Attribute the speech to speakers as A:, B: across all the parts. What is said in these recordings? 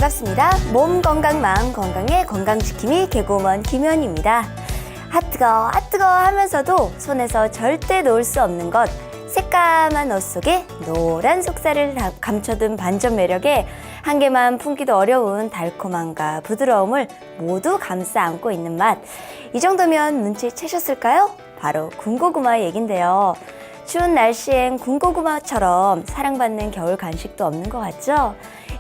A: 반갑습니다. 몸 건강, 마음 건강의 건강지킴이 개그우먼 김현입니다. 뜨거 하면서도 손에서 절대 놓을 수 없는 것, 새까만 옷 속에 노란 속살을 감춰둔 반전 매력에 한 개만 품기도 어려운 달콤함과 부드러움을 모두 감싸 안고 있는 맛. 이 정도면 눈치채셨을까요? 바로 군고구마 얘긴데요. 추운 날씨엔 군고구마처럼 사랑받는 겨울 간식도 없는 것 같죠?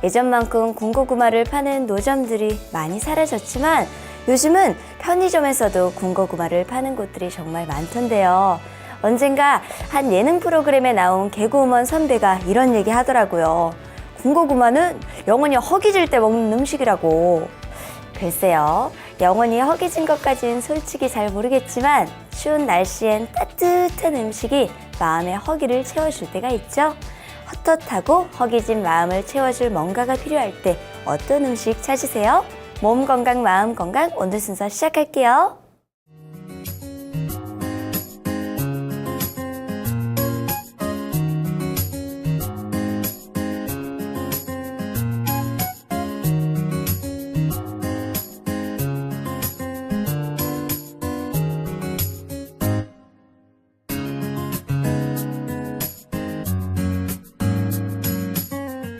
A: 예전만큼 군고구마를 파는 노점들이 많이 사라졌지만 요즘은 편의점에서도 군고구마를 파는 곳들이 정말 많던데요. 언젠가 한 예능 프로그램에 나온 개그우먼 선배가 이런 얘기 하더라고요. 군고구마는 영원히 허기질 때 먹는 음식이라고. 글쎄요, 영원히 허기진 것까진 솔직히 잘 모르겠지만 추운 날씨엔 따뜻한 음식이 마음의 허기를 채워줄 때가 있죠. 헛헛하고 허기진 마음을 채워줄 뭔가가 필요할 때 어떤 음식 찾으세요? 몸 건강, 마음 건강, 오늘 순서 시작할게요.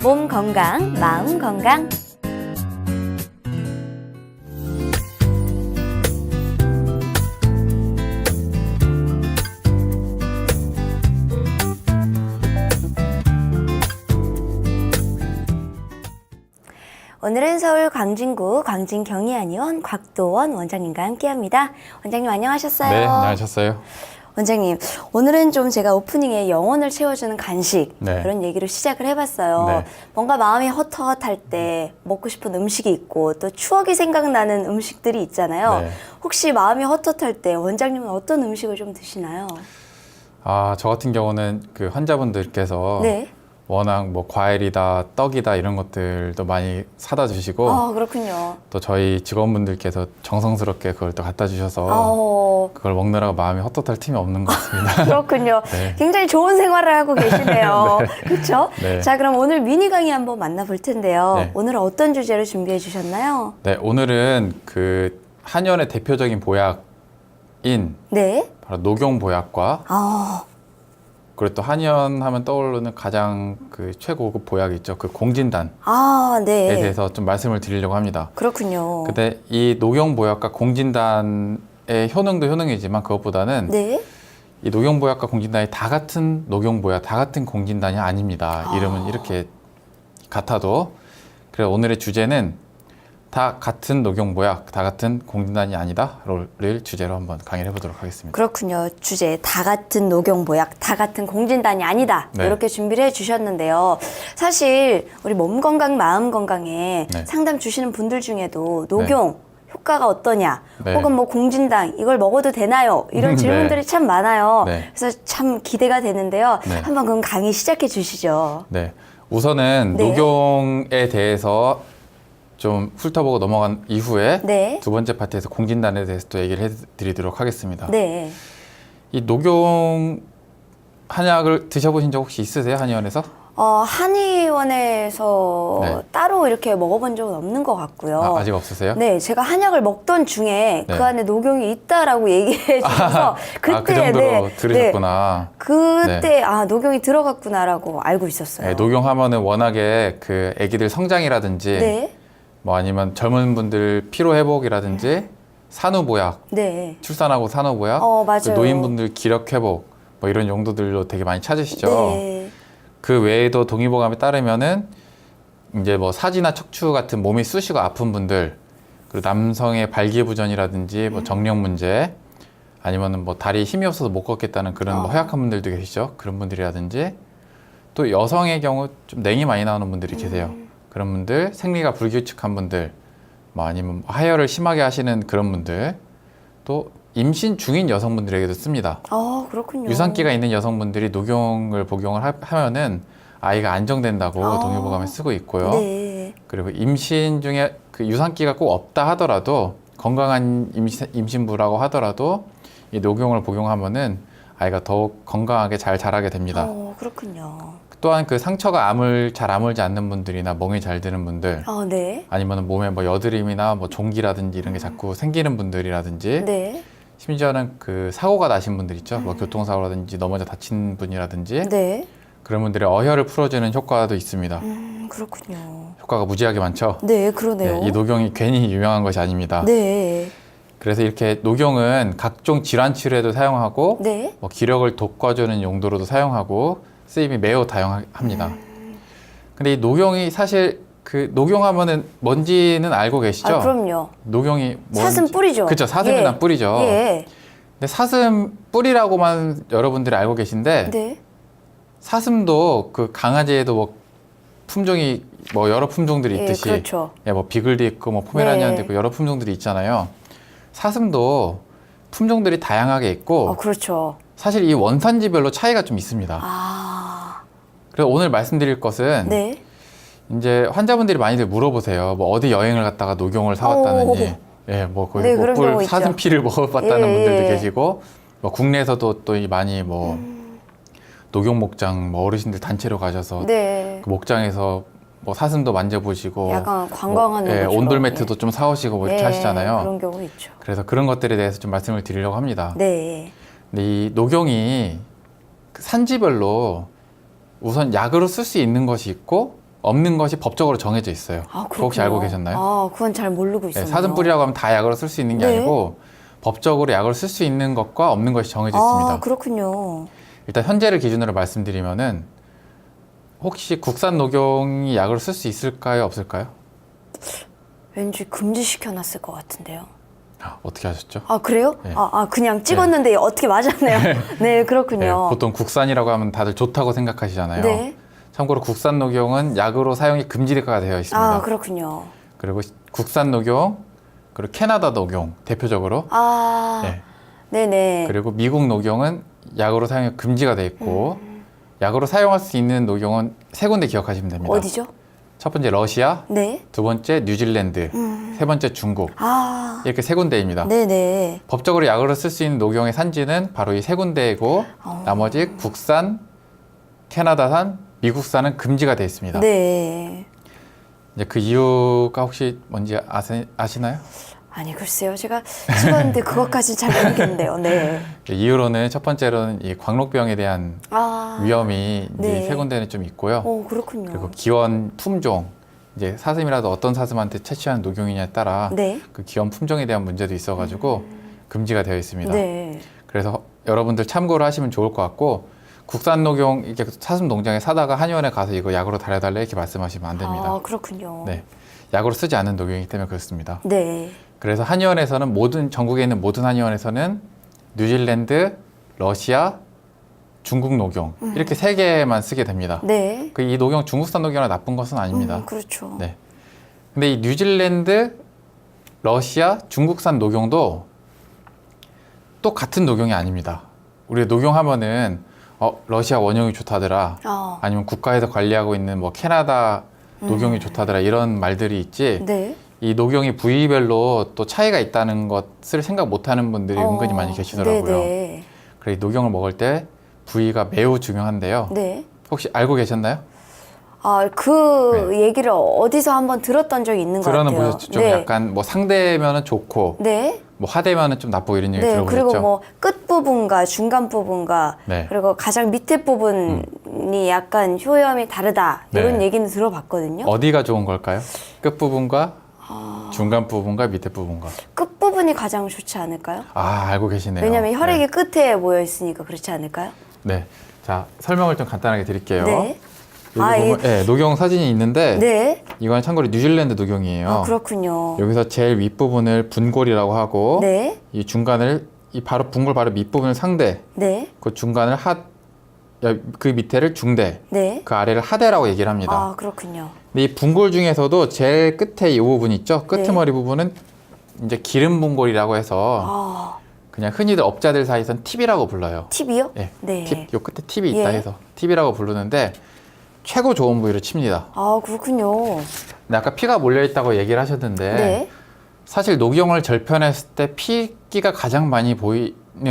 A: 몸 건강, 마음 건강. 오늘은 서울 광진구 광진경희한의원 곽도원 원장님과 함께합니다. 원장님 안녕하셨어요?
B: 네, 안녕하셨어요?
A: 원장님, 오늘은 좀 제가 오프닝에 영혼을 채워주는 간식 그런 얘기로 시작을 해봤어요.
B: 네.
A: 뭔가 마음이 헛헛할 때 먹고 싶은 음식이 있고 또 추억이 생각나는 음식들이 있잖아요.
B: 네.
A: 혹시 마음이 헛헛할 때 원장님은 어떤 음식을 좀 드시나요?
B: 저 같은 경우는 그 환자분들께서
A: 네.
B: 워낙 뭐 과일이다, 떡이다 이런 것들도 많이 사다 주시고
A: 그렇군요.
B: 또 저희 직원분들께서 정성스럽게 그걸 또 갖다 주셔서 그걸 먹느라고 마음이 헛헛할 틈이 없는 것 같습니다.
A: 그렇군요.
B: 네.
A: 굉장히 좋은 생활을 하고 계시네요. 그렇죠?
B: 네.
A: 자, 그럼 오늘 미니 강의 한번 만나볼 텐데요.
B: 네.
A: 오늘은 어떤 주제로 준비해 주셨나요?
B: 네, 오늘은 그 한의원의 대표적인 보약인
A: 네.
B: 바로 녹용보약과 그리고 또 한의원 하면 떠오르는 가장 그 최고급 보약이 있죠. 그 공진단에
A: 네.
B: 대해서 좀 말씀을 드리려고 합니다.
A: 그렇군요.
B: 근데 이 녹용보약과 공진단의 효능도 효능이지만 그것보다는
A: 네.
B: 이 녹용보약과 공진단이 다 같은 녹용보약, 다 같은 공진단이 아닙니다. 이름은 이렇게 같아도. 그래서 오늘의 주제는 다 같은 녹용보약, 다 같은 공진단이 아니다를 주제로 한번 강의를 해보도록 하겠습니다.
A: 그렇군요. 주제 다 같은 녹용보약, 다 같은 공진단이 아니다.
B: 네.
A: 이렇게 준비를 해주셨는데요. 사실 우리 몸 건강, 마음 건강에
B: 네.
A: 상담 주시는 분들 중에도 녹용 효과가 어떠냐,
B: 네.
A: 혹은 뭐 공진단 이걸 먹어도 되나요? 이런 질문들이
B: 네.
A: 참 많아요.
B: 네.
A: 그래서 참 기대가 되는데요.
B: 네.
A: 한번 그럼 강의 시작해 주시죠.
B: 네, 우선은
A: 네.
B: 녹용에 대해서 좀 훑어보고 넘어간 이후에
A: 네.
B: 두 번째 파트에서 공진단에 대해서 또 얘기를 해드리도록 하겠습니다.
A: 네.
B: 이 녹용 한약을 드셔보신 적 혹시 있으세요? 한의원에서?
A: 한의원에서
B: 네.
A: 따로 이렇게 먹어본 적은 없는 것 같고요.
B: 아직 없으세요?
A: 네, 제가 한약을 먹던 중에
B: 네.
A: 그 안에 녹용이 있다라고 얘기해 주셔서 그때
B: 그 정도로 들으셨구나.
A: 그때 녹용이 들어갔구나라고 알고 있었어요.
B: 네, 녹용 하면은 워낙에 그 아기들 성장이라든지
A: 네.
B: 뭐 아니면 젊은 분들 피로 회복이라든지 산후보약,
A: 네.
B: 출산하고 산후보약,
A: 맞아요.
B: 그 노인분들 기력 회복 뭐 이런 용도들로 되게 많이 찾으시죠.
A: 네.
B: 그 외에도 동의보감에 따르면은 이제 뭐 사지나 척추 같은 몸이 쑤시고 아픈 분들, 그리고 남성의 발기부전이라든지 뭐 정력 문제, 아니면은 뭐 다리 힘이 없어서 못 걷겠다는 그런 뭐 허약한 분들도 계시죠. 그런 분들이라든지 또 여성의 경우 좀 냉이 많이 나오는 분들이 계세요. 그런 분들, 생리가 불규칙한 분들, 뭐 아니면 하혈을 심하게 하시는 그런 분들, 또 임신 중인 여성분들에게도 씁니다.
A: 그렇군요.
B: 유산기가 있는 여성분들이 녹용을 복용을 하면은 아이가 안정된다고 동의보감에 쓰고 있고요.
A: 네.
B: 그리고 임신 중에 그 유산기가 꼭 없다 하더라도 건강한 임신부라고 하더라도 이 녹용을 복용하면은 아이가 더욱 건강하게 잘 자라게 됩니다.
A: 그렇군요.
B: 또한 그 상처가 잘 아물지 않는 분들이나 멍이 잘 드는 분들,
A: 네.
B: 아니면 몸에 뭐 여드름이나 뭐 종기라든지 이런 게 자꾸 생기는 분들이라든지,
A: 네.
B: 심지어는 그 사고가 나신 분들 있죠. 뭐 교통사고라든지 넘어져 다친 분이라든지
A: 네.
B: 그런 분들의 어혈을 풀어주는 효과도 있습니다.
A: 그렇군요.
B: 효과가 무지하게 많죠.
A: 네, 그러네요.
B: 이 녹용이 괜히 유명한 것이 아닙니다.
A: 네.
B: 그래서 이렇게 녹용은 각종 질환 치료에도 사용하고
A: 네.
B: 뭐 기력을 돋궈주는 용도로도 사용하고 쓰임이 매우 다양합니다. 근데 이 녹용이 사실 그 녹용하면은 뭔지는 알고 계시죠?
A: 그럼요.
B: 녹용이
A: 사슴 뿌리죠.
B: 그렇죠. 사슴이
A: 예.
B: 난 뿌리죠.
A: 예.
B: 근데 사슴 뿌리라고만 여러분들이 알고 계신데
A: 네.
B: 사슴도 그 강아지에도 뭐 품종이 뭐 여러 품종들이
A: 예,
B: 있듯이
A: 그렇죠.
B: 예, 뭐 비글도 있고 뭐 포메라니안도
A: 네.
B: 있고 여러 품종들이 있잖아요. 사슴도 품종들이 다양하게 있고
A: 그렇죠.
B: 사실 이 원산지별로 차이가 좀 있습니다. 그래서 오늘 말씀드릴 것은
A: 네.
B: 이제 환자분들이 많이들 물어보세요. 뭐 어디 여행을 갔다가 녹용을 사왔다는지, 예, 뭐 거기
A: 네,
B: 뭐
A: 그런 경우
B: 사슴
A: 있죠.
B: 피를 먹어봤다는
A: 예,
B: 분들도
A: 예.
B: 계시고, 뭐 국내에서도 또 많이 뭐 녹용 목장 뭐 어르신들 단체로 가셔서
A: 네.
B: 그 목장에서 뭐 사슴도 만져보시고,
A: 약간 관광하는
B: 뭐, 예,
A: 것처럼.
B: 온돌매트도 좀 사오시고 뭐 이렇게
A: 예,
B: 하시잖아요.
A: 그런 경우 있죠.
B: 그래서 그런 것들에 대해서 좀 말씀을 드리려고 합니다.
A: 네.
B: 근데 이 녹용이 그 산지별로 우선 약으로 쓸 수 있는 것이 있고 없는 것이 법적으로 정해져 있어요. 그거 혹시 알고 계셨나요?
A: 그건 잘 모르고
B: 네,
A: 있었네요.
B: 사슴 뿌리라고 하면 다 약으로 쓸 수 있는 게
A: 네.
B: 아니고 법적으로 약으로 쓸 수 있는 것과 없는 것이 정해져 있습니다.
A: 그렇군요.
B: 일단 현재를 기준으로 말씀드리면은 혹시 국산 녹용이 약으로 쓸 수 있을까요? 없을까요?
A: 왠지 금지시켜놨을 것 같은데요.
B: 어떻게 하셨죠?
A: 그래요?
B: 네.
A: 그냥 찍었는데 어떻게 맞았네요. 네, 그렇군요.
B: 네, 보통 국산이라고 하면 다들 좋다고 생각하시잖아요.
A: 네.
B: 참고로 국산 녹용은 약으로 사용이 금지가 되어 있습니다.
A: 그렇군요.
B: 그리고 국산 녹용, 그리고 캐나다 녹용 대표적으로, 네.
A: 네네.
B: 그리고 미국 녹용은 약으로 사용이 금지가 되어 있고 약으로 사용할 수 있는 녹용은 세 군데 기억하시면 됩니다.
A: 어디죠?
B: 첫 번째 러시아,
A: 네.
B: 두 번째 뉴질랜드, 세 번째 중국. 이렇게 세 군데입니다.
A: 네네.
B: 법적으로 약으로 쓸 수 있는 녹용의 산지는 바로 이 세 군데이고 나머지 국산, 캐나다산, 미국산은 금지가 되어 있습니다.
A: 네.
B: 이제 그 이유가 혹시 뭔지 아시나요?
A: 아니, 글쎄요. 제가 찍었는데 그것까지는 잘 모르겠는데요. 네.
B: 이유로는 첫 번째로는 이 광록병에 대한 위험이
A: 네.
B: 이제 세 군데는 좀 있고요.
A: 그렇군요.
B: 그리고 기원 품종, 이제 사슴이라도 어떤 사슴한테 채취한 녹용이냐에 따라
A: 네.
B: 그 기원 품종에 대한 문제도 있어가지고 금지가 되어 있습니다.
A: 네.
B: 그래서 여러분들 참고를 하시면 좋을 것 같고 국산 녹용 이렇게 사슴 농장에 사다가 한의원에 가서 이거 약으로 달아달래 이렇게 말씀하시면 안 됩니다.
A: 그렇군요.
B: 네, 약으로 쓰지 않는 녹용이기 때문에 그렇습니다.
A: 네.
B: 그래서 한의원에서는 전국에 있는 모든 한의원에서는 뉴질랜드, 러시아, 중국 녹용 이렇게 세 개만 쓰게 됩니다.
A: 네.
B: 이 녹용 중국산 녹용이라 나쁜 것은 아닙니다.
A: 그렇죠.
B: 네. 근데 이 뉴질랜드, 러시아, 중국산 녹용도 또 같은 녹용이 아닙니다. 우리 녹용하면은 러시아 원용이 좋다더라. 아니면 국가에서 관리하고 있는 뭐 캐나다 녹용이 좋다더라 이런 말들이 있지.
A: 네.
B: 이 녹용이 부위별로 또 차이가 있다는 것을 생각 못하는 분들이 은근히 많이 계시더라고요.
A: 네네.
B: 그래서 이 녹용을 먹을 때 부위가 매우 중요한데요.
A: 네.
B: 혹시 알고 계셨나요?
A: 그 얘기를 어디서 한번 들었던 적이 있는 것 같아요.
B: 들어는 보셨죠? 좀
A: 네.
B: 약간 뭐 상대면은 좋고
A: 네.
B: 뭐 하대면은 좀 나쁘고 이런 얘기
A: 네.
B: 들어보셨죠?
A: 그리고 뭐 끝 부분과 중간 부분과
B: 네.
A: 그리고 가장 밑에 부분이 약간 효염이 다르다 이런
B: 네.
A: 얘기는 들어봤거든요.
B: 어디가 좋은 걸까요? 끝부분과 중간 부분과 밑에 부분과.
A: 끝 부분이 가장 좋지 않을까요?
B: 알고 계시네요.
A: 왜냐하면 혈액이
B: 네.
A: 끝에 모여 있으니까 그렇지 않을까요?
B: 네. 자, 설명을 좀 간단하게 드릴게요.
A: 네.
B: 여기 보면 네, 녹용 사진이 있는데
A: 네.
B: 이건 참고로 뉴질랜드 녹용이에요.
A: 그렇군요.
B: 여기서 제일 윗부분을 분골이라고 하고
A: 네.
B: 이 중간을 바로 분골 바로 밑부분을 상대,
A: 네.
B: 그 중간을 그 밑에를 중대,
A: 네.
B: 그 아래를 하대라고 얘기를 합니다.
A: 그렇군요.
B: 근데 이 분골 중에서도 제일 끝에 이 부분 있죠? 끄트머리
A: 네.
B: 부분은 이제 기름 분골이라고 해서 그냥 흔히들 업자들 사이에선 팁이라고 불러요.
A: 팁이요?
B: 네.
A: 네.
B: 팁, 요 끝에 팁이 있다
A: 예.
B: 해서 팁이라고 부르는데 최고 좋은 부위를 칩니다.
A: 그렇군요.
B: 근데 아까 피가 몰려 있다고 얘기를 하셨는데
A: 네.
B: 사실 녹용을 절편했을 때 피기가 가장 많이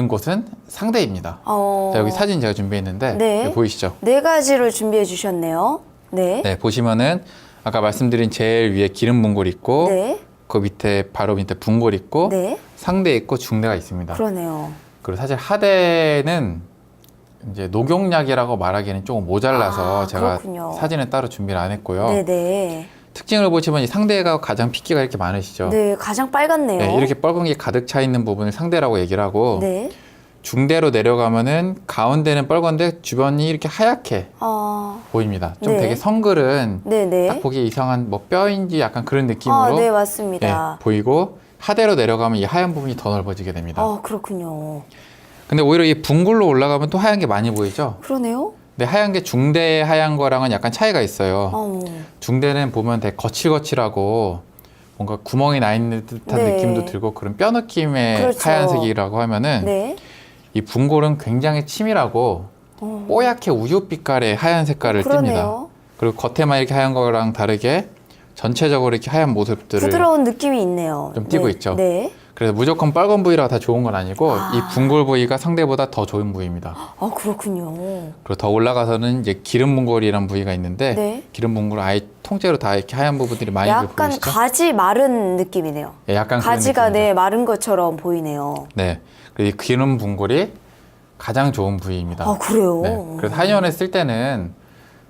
B: 곳은 상대입니다.
A: 어.
B: 자, 여기 사진 제가 준비했는데
A: 네.
B: 여기 보이시죠?
A: 네 가지를 준비해 주셨네요. 네.
B: 네, 보시면은 아까 말씀드린 제일 위에 기름 분골 있고
A: 네.
B: 그 밑에 바로 밑에 분골 있고
A: 네.
B: 상대 있고 중대가 있습니다.
A: 그러네요.
B: 그리고 사실 하대는 이제 녹용약이라고 말하기에는 조금 모자라서
A: 아,
B: 제가
A: 그렇군요.
B: 사진을 따로 준비를 안 했고요.
A: 네네.
B: 특징을 보시면 이 상대가 가장 핏기가 이렇게 많으시죠.
A: 네, 가장 빨갛네요.
B: 네, 이렇게 뻘건 게 가득 차 있는 부분을 상대라고 얘기를 하고
A: 네.
B: 중대로 내려가면은 가운데는 뻘건데 주변이 이렇게 하얗게
A: 어.
B: 보입니다. 좀
A: 네.
B: 되게 성글은
A: 네네.
B: 딱 보기 이상한 뭐 뼈인지 약간 그런 느낌으로
A: 아, 네,
B: 네,
A: 맞습니다.
B: 보이고 하대로 내려가면 이 하얀 부분이 더 넓어지게 됩니다.
A: 그렇군요.
B: 근데 오히려 이 분골로 올라가면 또 하얀 게 많이 보이죠?
A: 그러네요.
B: 근데 하얀 게 중대 하얀 거랑은 약간 차이가 있어요. 중대는 보면 되게 거칠거칠하고 뭔가 구멍이 나 있는 듯한
A: 네.
B: 느낌도 들고 그런 뼈 느낌의
A: 그렇죠.
B: 하얀색이라고 하면은
A: 네.
B: 이 분골은 굉장히 치밀하고 뽀얗게 우유 빛깔의 하얀 색깔을 띱니다.
A: 그러네요.
B: 그리고 겉에만 이렇게 하얀 거랑 다르게 전체적으로 이렇게 하얀 모습들을
A: 부드러운 느낌이 있네요.
B: 좀 띄고
A: 네.
B: 있죠.
A: 네.
B: 그래서 무조건 빨간 부위라고 다 좋은 건 아니고 이 분골 부위가 상대보다 더 좋은 부위입니다.
A: 그렇군요.
B: 그리고 더 올라가서는 이제 기름 분골이라는 부위가 있는데
A: 네.
B: 기름 분골은 아예 통째로 다 이렇게 하얀 부분들이 많이
A: 약간
B: 보이시죠?
A: 가지 마른 느낌이네요.
B: 예, 약간 그런
A: 가지가
B: 느낌입니다.
A: 네, 마른 것처럼 보이네요.
B: 네. 그리고 이 기름 분골이 가장 좋은 부위입니다.
A: 그래요?
B: 네. 그래서 한의원에 쓸 때는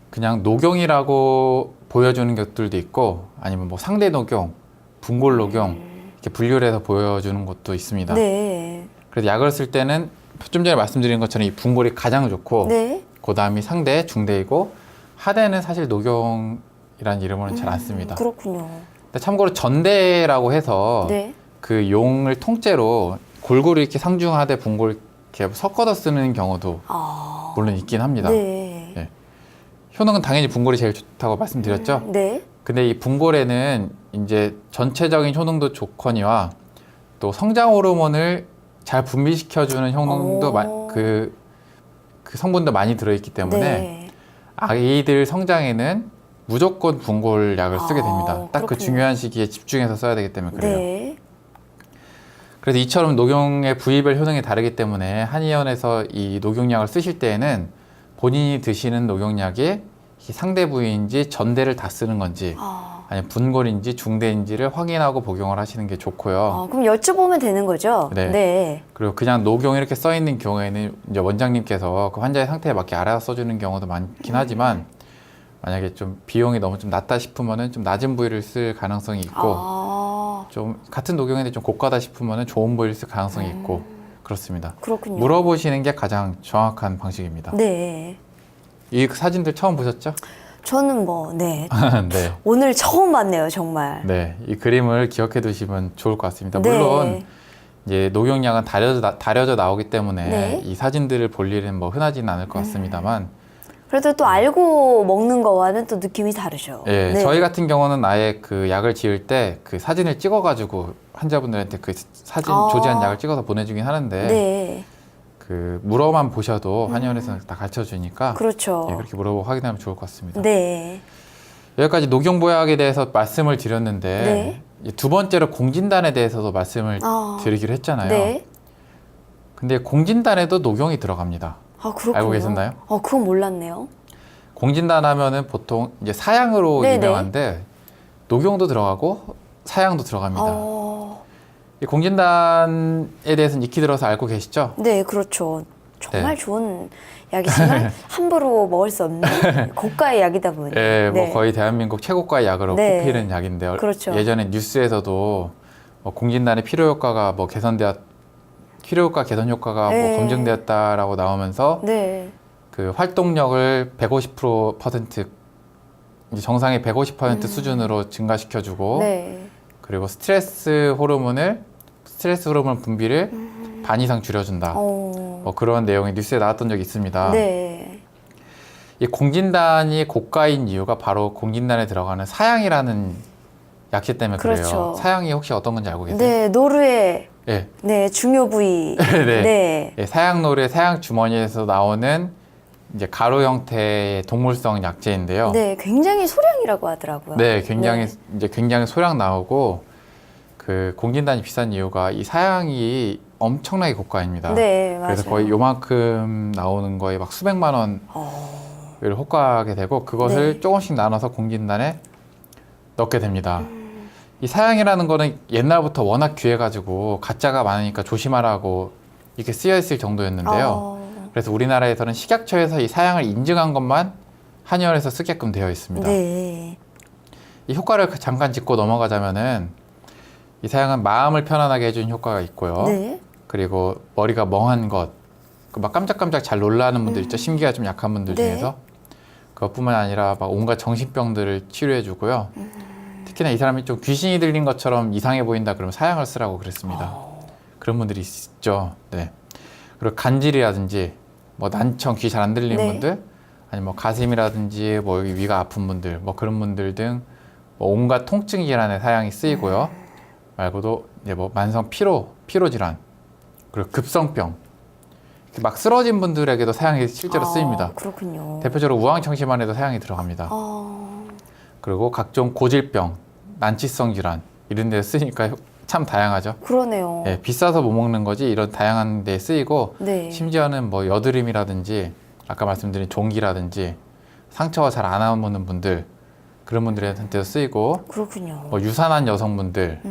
B: 그냥 녹용이라고 보여주는 것들도 있고 아니면 뭐 상대 녹용, 분골 녹용 이렇게 분류를 해서 보여주는 것도 있습니다.
A: 네.
B: 그래서 약을 쓸 때는 좀 전에 말씀드린 것처럼 이 분골이 가장 좋고
A: 네.
B: 그 다음이 상대, 중대이고 하대는 사실 녹용이라는 이름으로는 잘 안 씁니다.
A: 그렇군요.
B: 근데 참고로 전대라고 해서
A: 네.
B: 그 용을 통째로 골고루 이렇게 상중하대, 분골 이렇게 섞어서 쓰는 경우도 물론 있긴 합니다.
A: 네.
B: 예. 효능은 당연히 분골이 제일 좋다고 말씀드렸죠.
A: 네.
B: 근데 이 분골에는 이제 전체적인 효능도 좋거니와 또 성장 호르몬을 잘 분비시켜주는 효능도 그 성분도 많이 들어있기 때문에
A: 네.
B: 아이들 성장에는 무조건 분골 약을 쓰게 됩니다. 딱 그
A: 그렇군요.
B: 중요한 시기에 집중해서 써야 되기 때문에 그래요.
A: 네.
B: 그래서 이처럼 녹용의 부위별 효능이 다르기 때문에 한의원에서 이 녹용약을 쓰실 때에는 본인이 드시는 녹용약이 상대 부위인지 전대를 다 쓰는 건지 아니면 분골인지 중대인지를 확인하고 복용을 하시는 게 좋고요.
A: 그럼 여쭤보면 되는 거죠?
B: 네.
A: 네.
B: 그리고 그냥 녹용 이렇게 써 있는 경우에는 이제 원장님께서 그 환자의 상태에 맞게 알아서 써주는 경우도 많긴 하지만 만약에 좀 비용이 너무 좀 낮다 싶으면은 좀 낮은 부위를 쓸 가능성이 있고 좀 같은 녹용인데 좀 고가다 싶으면은 좋은 부위를 쓸 가능성이 있고 그렇습니다.
A: 그렇군요.
B: 물어보시는 게 가장 정확한 방식입니다.
A: 네.
B: 이 사진들 처음 보셨죠?
A: 저는 네.
B: 네.
A: 오늘 처음 봤네요, 정말.
B: 네. 이 그림을 기억해 두시면 좋을 것 같습니다.
A: 네.
B: 물론 이제 녹용약은 다려져 나오기 때문에
A: 네.
B: 이 사진들을 볼 일은 뭐 흔하지는 않을 것 같습니다만
A: 그래도 또 알고 먹는 거와는 또 느낌이 다르죠.
B: 예,
A: 네.
B: 저희 같은 경우는 아예 그 약을 지을 때 그 사진을 찍어가지고 환자분들한테 그 사진 조제한 약을 찍어서 보내주긴 하는데
A: 네.
B: 그 물어만 보셔도 한의원에서는 다 가르쳐 주니까
A: 그렇죠.
B: 예, 그렇게 물어보고 확인하면 좋을 것 같습니다.
A: 네.
B: 여기까지 녹용보약에 대해서 말씀을 드렸는데
A: 네.
B: 이제 두 번째로 공진단에 대해서도 말씀을 드리기로 했잖아요.
A: 네.
B: 근데 공진단에도 녹용이 들어갑니다.
A: 그렇군요.
B: 알고 계셨나요?
A: 그건 몰랐네요.
B: 공진단 하면은 보통 이제 사양으로
A: 네네.
B: 유명한데 녹용도 들어가고 사양도 들어갑니다. 이 공진단에 대해서는 익히 들어서 알고 계시죠?
A: 네, 그렇죠. 정말
B: 네.
A: 좋은 약이지만 함부로 먹을 수 없는 고가의 약이다 보니.
B: 예, 뭐
A: 네.
B: 거의 대한민국 최고가의 약으로
A: 네.
B: 꼽히는 약인데요.
A: 그렇죠.
B: 예전에 뉴스에서도 뭐 공진단의 필요 효과가 뭐 필요 효과 개선 효과가
A: 네.
B: 뭐 검증되었다라고 나오면서
A: 네.
B: 그 활동력을 150% 이제 정상의 150% 수준으로 증가시켜주고
A: 네.
B: 그리고 스트레스 호르몬 분비를 반 이상 줄여준다. 뭐 그런 내용이 뉴스에 나왔던 적이 있습니다.
A: 네.
B: 이 공진단이 고가인 이유가 바로 공진단에 들어가는 사양이라는 약재 때문에
A: 그렇죠.
B: 그래요. 사양이 혹시 어떤 건지 알고 계세요?
A: 네, 노루의
B: 예.
A: 네, 중요 부위.
B: 네.
A: 네.
B: 예, 사양놀이 사양 주머니에서 나오는 이제 가루 형태의 동물성 약재인데요.
A: 네, 굉장히 소량이라고 하더라고요.
B: 네, 굉장히 이제 굉장히 소량 나오고 그 공진단이 비싼 이유가 이 사양이 엄청나게 고가입니다.
A: 네, 맞아요.
B: 그래서 거의 요만큼 나오는 거에 막 수백만 원을 호가하게 되고 그것을
A: 네.
B: 조금씩 나눠서 공진단에 넣게 됩니다. 이 사양이라는 거는 옛날부터 워낙 귀해가지고 가짜가 많으니까 조심하라고 이렇게 쓰여 있을 정도였는데요. 그래서 우리나라에서는 식약처에서 이 사양을 인증한 것만 한의원에서 쓰게끔 되어 있습니다.
A: 네.
B: 이 효과를 잠깐 짚고 넘어가자면은 이 사양은 마음을 편안하게 해주는 효과가 있고요.
A: 네.
B: 그리고 머리가 멍한 것, 막 깜짝깜짝 잘 놀라는 분들 있죠. 심기가 좀 약한 분들
A: 네.
B: 중에서. 그것뿐만 아니라 막 온갖 정신병들을 치료해주고요. 특히나 이 사람이 좀 귀신이 들린 것처럼 이상해 보인다 그러면 사양을 쓰라고 그랬습니다. 그런 분들이 있죠. 네. 그리고 간질이라든지 뭐 난청, 귀 잘 안 들리는
A: 네.
B: 분들, 아니면 뭐 가슴이라든지 뭐 여기 위가 아픈 분들, 뭐 그런 분들 등 뭐 온갖 통증 질환에 사양이 쓰이고요. 말고도 이제 뭐 만성 피로 질환, 그리고 급성병, 막 쓰러진 분들에게도 사양이 실제로 쓰입니다.
A: 그렇군요.
B: 대표적으로 우황청심환에도 사양이 들어갑니다. 그리고 각종 고질병, 난치성 질환 이런 데 쓰니까 참 다양하죠.
A: 그러네요.
B: 예, 비싸서 못 먹는 거지 이런 다양한 데 쓰이고
A: 네.
B: 심지어는 뭐 여드름이라든지 아까 말씀드린 종기라든지 상처가 잘 안 나오는 분들 그런 분들한테도 쓰이고
A: 그렇군요.
B: 뭐 유산한 여성분들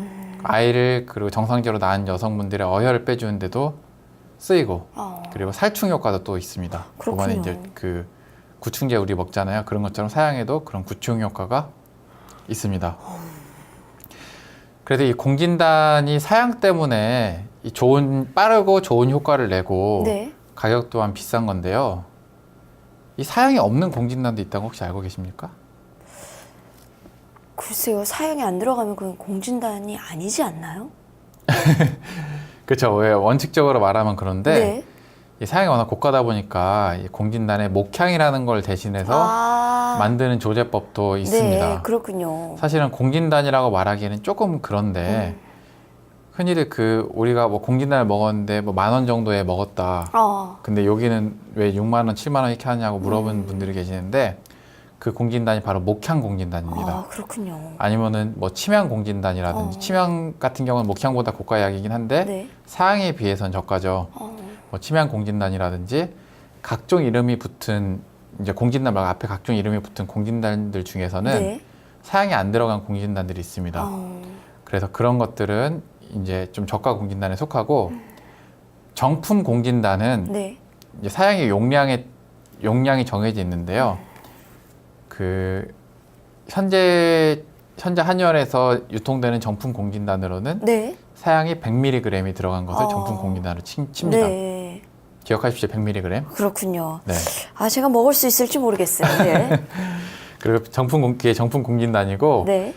B: 아이를 그리고 정상적으로 낳은 여성분들의 어혈을 빼주는데도 쓰이고 그리고 살충 효과도 또 있습니다.
A: 그렇군요.
B: 그거는 이제 그 구충제 우리 먹잖아요. 그런 것처럼 사양에도 그런 구충 효과가 있습니다. 그래도 이 공진단이 사양 때문에 이 빠르고 좋은 효과를 내고
A: 네.
B: 가격 또한 비싼 건데요. 이 사양이 없는 공진단도 있다고 혹시 알고 계십니까?
A: 글쎄요. 사양이 안 들어가면 그건 공진단이 아니지 않나요?
B: 그렇죠. 왜 원칙적으로 말하면 그런데
A: 네.
B: 이 사양이 워낙 고가다 보니까 이 공진단에 목향이라는 걸 대신해서 만드는 조제법도 있습니다.
A: 네, 그렇군요.
B: 사실은 공진단이라고 말하기에는 조금 그런데 흔히들 우리가 뭐 공진단을 먹었는데 뭐 10,000원 정도에 먹었다. 근데 여기는 왜 6만 원, 7만 원 이렇게 하냐고 물어보는 분들이 계시는데 그 공진단이 바로 목향 공진단입니다.
A: 그렇군요.
B: 아니면은 뭐 침향 공진단이라든지 침향 같은 경우는 목향보다 고가 약이긴 한데
A: 네.
B: 사양에 비해서는 저가죠. 뭐 침향 공진단이라든지 각종 이름이 붙은 이제 공진단 말고 앞에 각종 이름이 붙은 공진단들 중에서는
A: 네.
B: 사양이 안 들어간 공진단들이 있습니다. 그래서 그런 것들은 이제 좀 저가 공진단에 속하고 정품 공진단은
A: 네.
B: 이제 사양의 용량이 정해져 있는데요. 현재 한의원에서 유통되는 정품 공진단으로는
A: 네.
B: 사양이 100mg이 들어간 것을 정품 공진단으로 칩니다.
A: 네.
B: 기억하십시오. 100mg.
A: 그렇군요.
B: 네.
A: 제가 먹을 수 있을지 모르겠어요. 네.
B: 그리고 그게 정품 공진단이고
A: 네.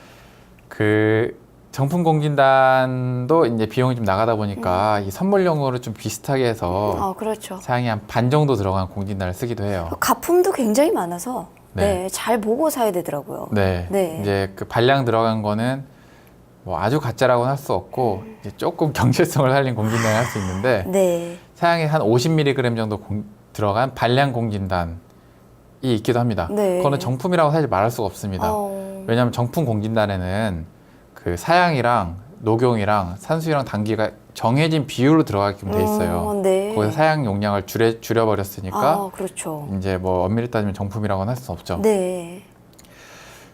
B: 그 정품 공진단도 이제 비용이 좀 나가다 보니까 이 선물용으로 좀 비슷하게 해서
A: 그렇죠.
B: 사양이 한 반 정도 들어간 공진단을 쓰기도 해요.
A: 가품도 굉장히 많아서
B: 네.
A: 잘 보고 사야 되더라고요.
B: 네.
A: 네.
B: 이제 그 발량 들어간 거는 뭐 아주 가짜라고는 할 수 없고 이제 조금 경제성을 살린 공진단을 할 수 있는데
A: 네.
B: 사양이 한 50mg 정도 들어간 발량 공진단이 있기도 합니다.
A: 네.
B: 그거는 정품이라고 사실 말할 수가 없습니다. 왜냐하면 정품 공진단에는 그 사양이랑 녹용이랑 산수유랑 당기가 정해진 비율로 들어가게끔 돼 있어요.
A: 네.
B: 거기서 사양 용량을 줄여버렸으니까
A: 그렇죠.
B: 이제 뭐 엄밀히 따지면 정품이라고는 할 수 없죠.
A: 네.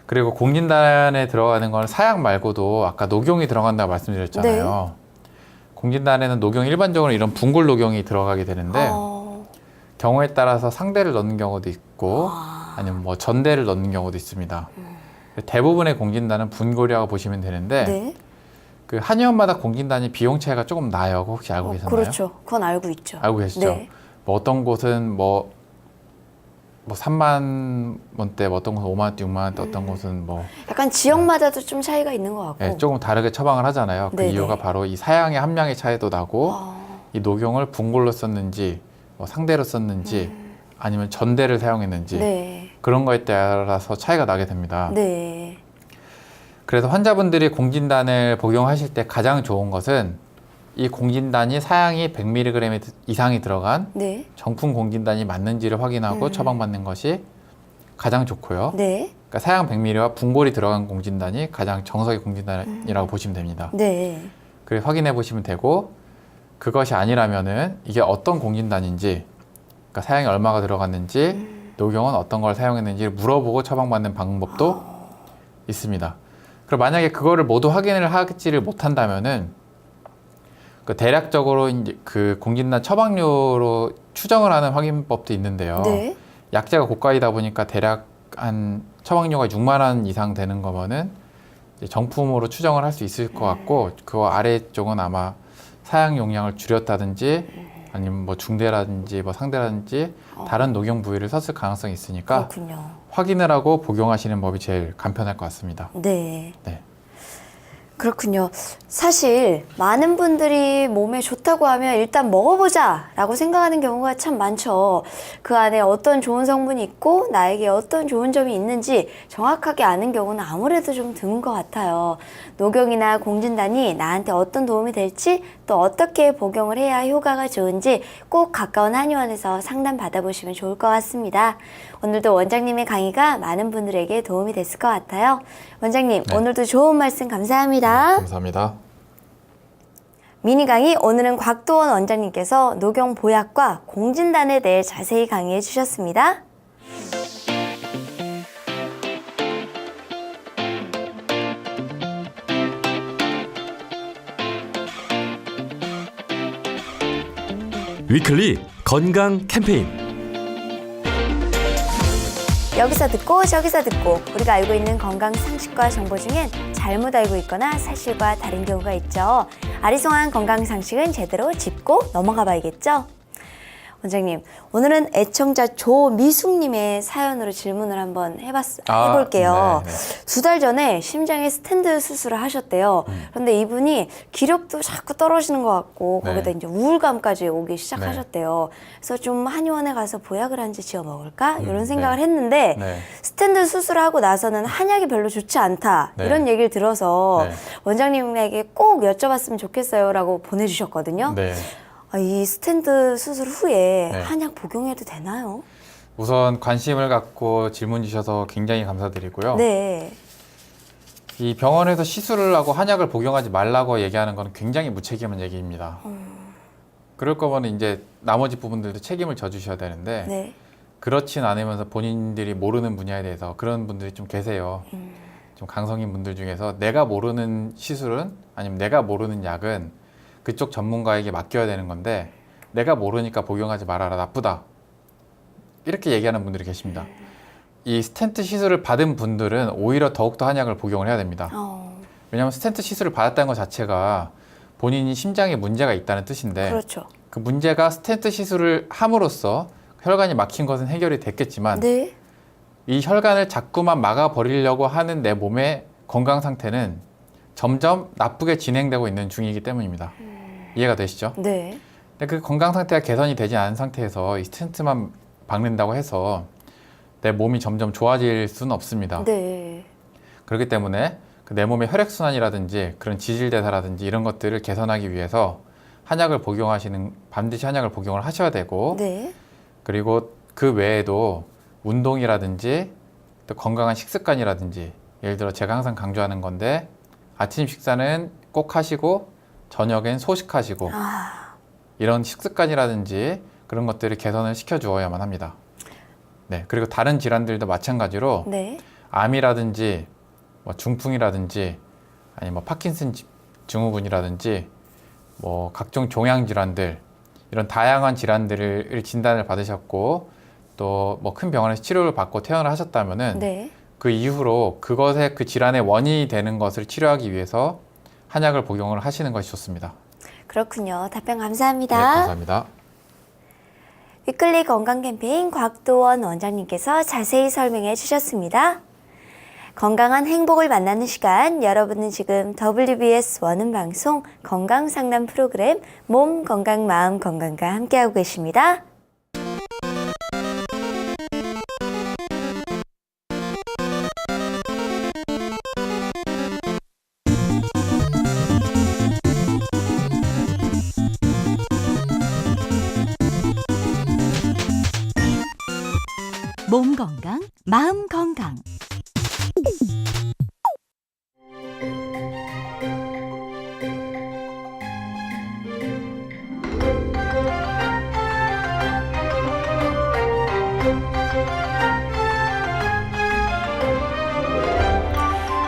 B: 그리고 공진단에 들어가는 건 사양 말고도 아까 녹용이 들어간다고 말씀드렸잖아요. 공진단에는 녹용 일반적으로 이런 분골 녹용이 들어가게 되는데 경우에 따라서 상대를 넣는 경우도 있고 아니면 뭐 전대를 넣는 경우도 있습니다. 대부분의 공진단은 분골이라고 보시면 되는데
A: 네.
B: 그 한의원마다 공진단이 비용 차이가 조금 나요. 혹시 알고 계셨나요?
A: 그렇죠. 그건 알고 있죠.
B: 알고 계시죠?
A: 네.
B: 뭐 어떤 곳은 뭐 3만 원대, 뭐 어떤 곳은 5만 원대, 6만 원대, 어떤 곳은 뭐
A: 약간 지역마다도 좀 차이가 있는 것 같고.
B: 네, 조금 다르게 처방을 하잖아요. 그
A: 네네.
B: 이유가 바로 이 사양의 함량의 차이도 나고 이 녹용을 분골로 썼는지 뭐 상대로 썼는지 아니면 전대를 사용했는지
A: 네.
B: 그런 거에 따라서 차이가 나게 됩니다.
A: 네.
B: 그래서 환자분들이 공진단을 복용하실 때 가장 좋은 것은 이 공진단이 사양이 100mg 이상이 들어간
A: 네.
B: 정품 공진단이 맞는지를 확인하고 처방받는 것이 가장 좋고요.
A: 네.
B: 그러니까 사양 100ml와 분골이 들어간 공진단이 가장 정석의 공진단이라고 보시면 됩니다.
A: 네.
B: 그래서 확인해 보시면 되고, 그것이 아니라면은 이게 어떤 공진단인지, 그러니까 사양이 얼마가 들어갔는지, 녹용은 어떤 걸 사용했는지를 물어보고 처방받는 방법도 있습니다. 그리고 만약에 그거를 모두 확인을 하지를 못한다면은 그 대략적으로 이제 그 공진단 처방료로 추정을 하는 확인법도 있는데요.
A: 네.
B: 약재가 고가이다 보니까 대략 한 처방료가 6만 원 이상 되는 거면은 이제 정품으로 추정을 할 수 있을 것 같고, 그 아래쪽은 아마 사양 용량을 줄였다든지 아니면 뭐 중대라든지 뭐 상대라든지 다른 녹용 부위를 썼을 가능성이 있으니까
A: 그렇군요.
B: 확인을 하고 복용하시는 법이 제일 간편할 것 같습니다.
A: 네.
B: 네.
A: 그렇군요. 사실 많은 분들이 몸에 좋다고 하면 일단 먹어보자 라고 생각하는 경우가 참 많죠. 그 안에 어떤 좋은 성분이 있고 나에게 어떤 좋은 점이 있는지 정확하게 아는 경우는 아무래도 좀 드문 것 같아요. 녹용이나 공진단이 나한테 어떤 도움이 될지 또 어떻게 복용을 해야 효과가 좋은지 꼭 가까운 한의원에서 상담 받아보시면 좋을 것 같습니다. 오늘도 원장님의 강의가 많은 분들에게 도움이 됐을 것 같아요. 원장님,
B: 네.
A: 오늘도 좋은 말씀 감사합니다.
B: 감사합니다.
A: 미니 강의, 오늘은 곽도원 원장님께서 녹용 보약과 공진단에 대해 자세히 강의해 주셨습니다.
C: 위클리 건강 캠페인.
A: 여기서 듣고 저기서 듣고 우리가 알고 있는 건강 상식과 정보 중엔 잘못 알고 있거나 사실과 다른 경우가 있죠. 아리송한 건강 상식은 제대로 짚고 넘어가 봐야겠죠. 원장님, 오늘은 애청자 조미숙님의 사연으로 질문을 한번 해볼게요.
B: 네.
A: 2달 전에 심장에 스텐트 수술을 하셨대요. 그런데 이분이 기력도 자꾸 떨어지는 것 같고
B: 네.
A: 거기다 이제 우울감까지 오기 시작하셨대요. 그래서 좀 한의원에 가서 보약을 한 지 지어 먹을까 이런 생각을
B: 네.
A: 했는데
B: 네.
A: 스텐트 수술하고 나서는 한약이 별로 좋지 않다
B: 네.
A: 이런 얘기를 들어서
B: 네.
A: 원장님에게 꼭 여쭤봤으면 좋겠어요라고 보내주셨거든요.
B: 네.
A: 이 스텐트 수술 후에
B: 네.
A: 한약 복용해도 되나요?
B: 우선 관심을 갖고 질문 주셔서 굉장히 감사드리고요.
A: 네.
B: 이 병원에서 시술을 하고 한약을 복용하지 말라고 얘기하는 건 굉장히 무책임한 얘기입니다. 그럴 거면 이제 나머지 부분들도 책임을 져주셔야 되는데
A: 네.
B: 그렇진 않으면서 본인들이 모르는 분야에 대해서 그런 분들이 좀 계세요. 좀 강성인 분들 중에서 내가 모르는 시술은 아니면 내가 모르는 약은 그쪽 전문가에게 맡겨야 되는 건데 내가 모르니까 복용하지 말아라, 나쁘다, 이렇게 얘기하는 분들이 계십니다. 이 스텐트 시술을 받은 분들은 오히려 더욱더 한약을 복용을 해야 됩니다. 왜냐하면 스텐트 시술을 받았다는 것 자체가 본인이 심장에 문제가 있다는 뜻인데
A: 그렇죠.
B: 그 문제가 스텐트 시술을 함으로써 혈관이 막힌 것은 해결이 됐겠지만
A: 네.
B: 이 혈관을 자꾸만 막아버리려고 하는 내 몸의 건강 상태는 점점 나쁘게 진행되고 있는 중이기 때문입니다. 이해가 되시죠?
A: 네.
B: 근데 그 건강 상태가 개선이 되지 않은 상태에서 이 스텐트만 박는다고 해서 내 몸이 점점 좋아질 수는 없습니다.
A: 네.
B: 그렇기 때문에 그 내 몸의 혈액순환이라든지 그런 지질대사라든지 이런 것들을 개선하기 위해서 반드시 한약을 복용을 하셔야 되고
A: 네.
B: 그리고 그 외에도 운동이라든지 또 건강한 식습관이라든지, 예를 들어 제가 항상 강조하는 건데 아침 식사는 꼭 하시고 저녁엔 소식하시고 이런 식습관이라든지 그런 것들을 개선을 시켜주어야만 합니다. 네, 그리고 다른 질환들도 마찬가지로
A: 네.
B: 암이라든지 뭐 중풍이라든지 아니 뭐 파킨슨 증후군이라든지 뭐 각종 종양 질환들, 이런 다양한 질환들을 진단을 받으셨고 또 뭐 큰 병원에서 치료를 받고 퇴원을 하셨다면은
A: 네.
B: 그 이후로 그것의 그 질환의 원인이 되는 것을 치료하기 위해서 한약을 복용을 하시는 것이 좋습니다.
A: 그렇군요. 답변
B: 네,
A: 감사합니다.
B: 감사합니다.
A: 위클리 건강 캠페인 곽도원 원장님께서 자세히 설명해 주셨습니다. 건강한 행복을 만나는 시간, 여러분은 지금 WBS 원음 방송 건강 상담 프로그램 몸 건강 마음 건강과 함께하고 계십니다.
D: 몸 건강, 마음 건강.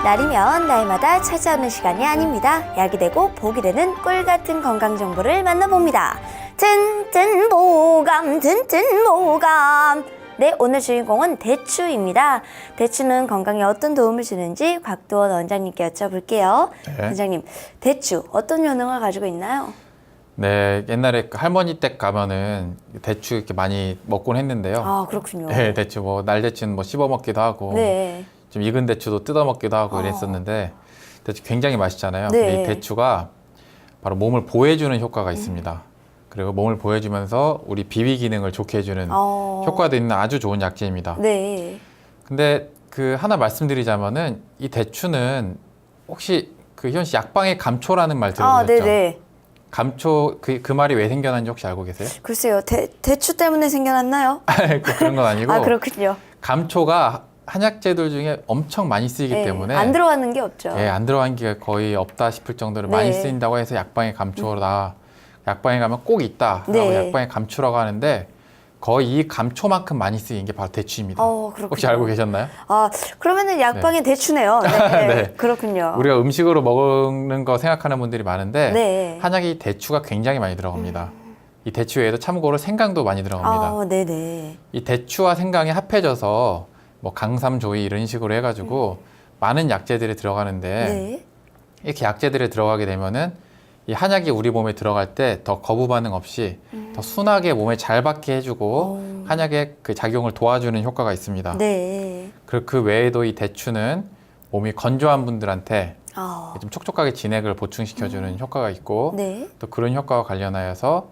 A: 날이면 날마다 찾아오는 시간이 아닙니다. 약이 되고 복이 되는 꿀 같은 건강 정보를 만나봅니다. 튼튼보감 튼튼보감. 네, 오늘 주인공은 대추입니다. 대추는 건강에 어떤 도움을 주는지 곽도원 원장님께 여쭤볼게요.
B: 네.
A: 원장님, 대추 어떤 효능을 가지고 있나요?
B: 네, 옛날에 그 할머니 댁 가면은 대추 이렇게 많이 먹곤 했는데요.
A: 아, 그렇군요.
B: 네, 대추 뭐 날대추는 뭐 씹어 먹기도 하고,
A: 네.
B: 좀 익은 대추도 뜯어 먹기도 하고 이랬었는데, 대추 굉장히 맛있잖아요.
A: 네.
B: 근데 이 대추가 바로 몸을 보호해주는 효과가 있습니다. 그리고 몸을 보호해주면서 우리 비위 기능을 좋게 해주는 효과도 있는 아주 좋은 약재입니다.
A: 네.
B: 근데 그 하나 말씀드리자면은 이 대추는 혹시 그 희원 씨 약방의 감초라는 말 들어보셨죠?
A: 네네.
B: 감초 그 말이 왜 생겨난지 혹시 알고 계세요?
A: 글쎄요, 대추 때문에 생겨났나요?
B: 그런 건 아니고
A: 아, 그렇군요.
B: 감초가 한약재들 중에 엄청 많이 쓰이기
A: 네,
B: 때문에
A: 안 들어가는 게 없죠.
B: 예, 안 들어간 게 거의 없다 싶을 정도로
A: 네.
B: 많이 쓰인다고 해서 약방의 감초다. 약방에 가면 꼭 있다라고
A: 네.
B: 약방의 감초라고 하는데 거의 이 감초만큼 많이 쓰인 게 바로 대추입니다.
A: 그렇군요.
B: 혹시 알고 계셨나요?
A: 아, 그러면은 약방의 대추네요. 네.
B: 네.
A: 그렇군요.
B: 우리가 음식으로 먹는 거 생각하는 분들이 많은데
A: 네.
B: 한약이 대추가 굉장히 많이 들어갑니다. 이 대추 외에도 참고로 생강도 많이 들어갑니다.
A: 네네.
B: 이 대추와 생강이 합해져서 뭐 강삼조이 이런 식으로 해가지고 많은 약재들이 들어가는데
A: 네.
B: 이렇게 약재들이 들어가게 되면은 이 한약이 우리 몸에 들어갈 때 더 거부 반응 없이 더 순하게 몸에 잘 받게 해주고 한약의 그 작용을 도와주는 효과가 있습니다.
A: 네.
B: 그 외에도 이 대추는 몸이 건조한 분들한테 좀 촉촉하게 진액을 보충시켜주는 효과가 있고
A: 네.
B: 또 그런 효과와 관련하여서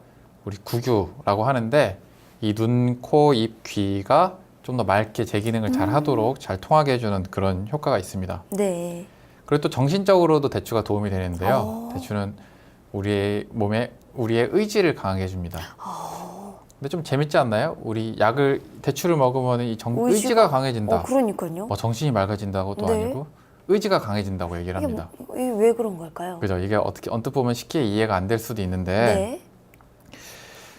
B: 우리 구규라고 하는데 이 눈, 코, 입, 귀가 좀 더 맑게 제 기능을 잘 하도록 잘 통하게 해주는 그런 효과가 있습니다.
A: 네.
B: 그리고 또 정신적으로도 대추가 도움이 되는데요. 대추는 우리의 몸에 우리의 의지를 강하게 해줍니다. 근데 좀 재밌지 않나요? 우리 대추를 먹으면 의지가 강해진다.
A: 그러니까요.
B: 뭐 정신이 맑아진다고도
A: 네.
B: 아니고 의지가 강해진다고 얘기를 합니다.
A: 이게 왜 그런 걸까요?
B: 그죠? 이게 어떻게 언뜻 보면 쉽게 이해가 안 될 수도 있는데
A: 네.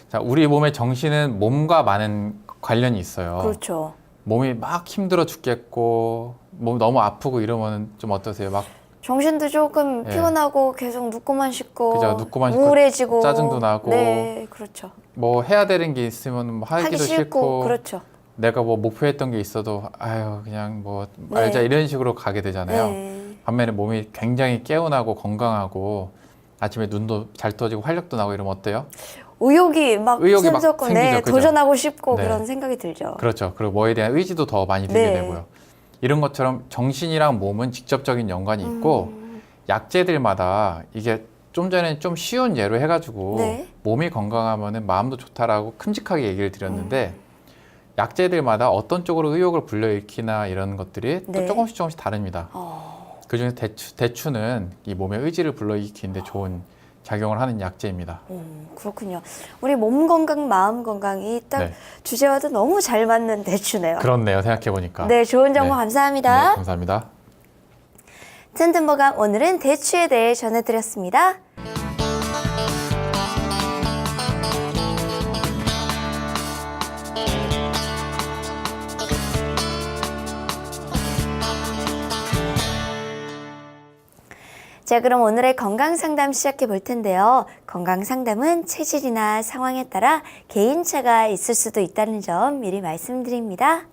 B: 자, 우리 몸의 정신은 몸과 많은 관련이 있어요.
A: 그렇죠.
B: 몸이 막 힘들어 죽겠고 몸 너무 아프고 이러면 좀 어떠세요? 막
A: 정신도 조금
B: 네.
A: 피곤하고 계속 눕고만 싶고
B: 그죠, 눕고만 싶고
A: 우울해지고
B: 짜증도 나고
A: 네, 그렇죠.
B: 뭐 해야 되는 게 있으면 뭐
A: 하기
B: 하기도
A: 싫고
B: 싫고
A: 그렇죠.
B: 내가 뭐 목표했던 게 있어도 아유 그냥 뭐
A: 네.
B: 말자 이런 식으로 가게 되잖아요.
A: 네.
B: 반면에 몸이 굉장히 개운하고 건강하고 아침에 눈도 잘 떠지고 활력도 나고 이러면 어때요?
A: 의욕이 막
B: 의욕이 막
A: 샘솟고
B: 생기죠, 그죠?
A: 도전하고 싶고
B: 네.
A: 그런 생각이 들죠.
B: 그렇죠. 그리고 뭐에 대한 의지도 더 많이 들게
A: 네.
B: 되고요. 이런 것처럼 정신이랑 몸은 직접적인 연관이 있고 약재들마다 이게 좀 전에 좀 쉬운 예로 해가지고
A: 네.
B: 몸이 건강하면은 마음도 좋다라고 큼직하게 얘기를 드렸는데 약재들마다 어떤 쪽으로 의욕을 불러일으키나 이런 것들이
A: 네.
B: 또 조금씩 다릅니다. 그중에서 대추는 이 몸의 의지를 불러일으키는데 좋은 작용을 하는 약재입니다.
A: 그렇군요. 우리 몸 건강, 마음 건강이 딱
B: 네.
A: 주제와도 너무 잘 맞는 대추네요.
B: 그렇네요. 생각해보니까.
A: 네, 좋은 정보
B: 네.
A: 감사합니다.
B: 네, 감사합니다.
A: 튼튼보감 오늘은 대추에 대해 전해드렸습니다. 자, 그럼 오늘의 건강상담 시작해 볼 텐데요. 건강상담은 체질이나 상황에 따라 개인차가 있을 수도 있다는 점 미리 말씀드립니다.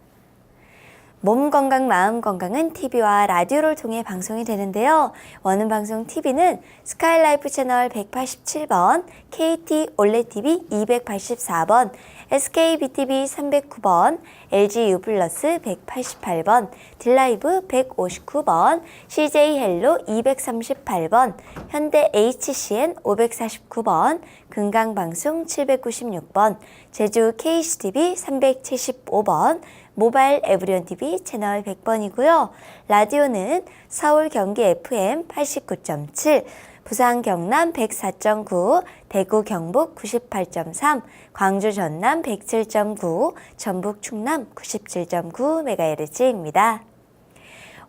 A: 몸 건강, 마음 건강은 TV와 라디오를 통해 방송이 되는데요. 원음 방송 TV는 스카이라이프 채널 187번, KT 올레TV 284번, SKBTV 309번, LG U 플러스 188번, 딜라이브 159번, CJ 헬로 238번, 현대 HCN 549번, 금강방송 796번, 제주 KCTV 375번, 모바일 에브리온 TV 채널 100번이고요. 라디오는 서울 경기 FM 89.7, 부산 경남 104.9, 대구 경북 98.3, 광주 전남 107.9, 전북 충남 97.9MHz입니다.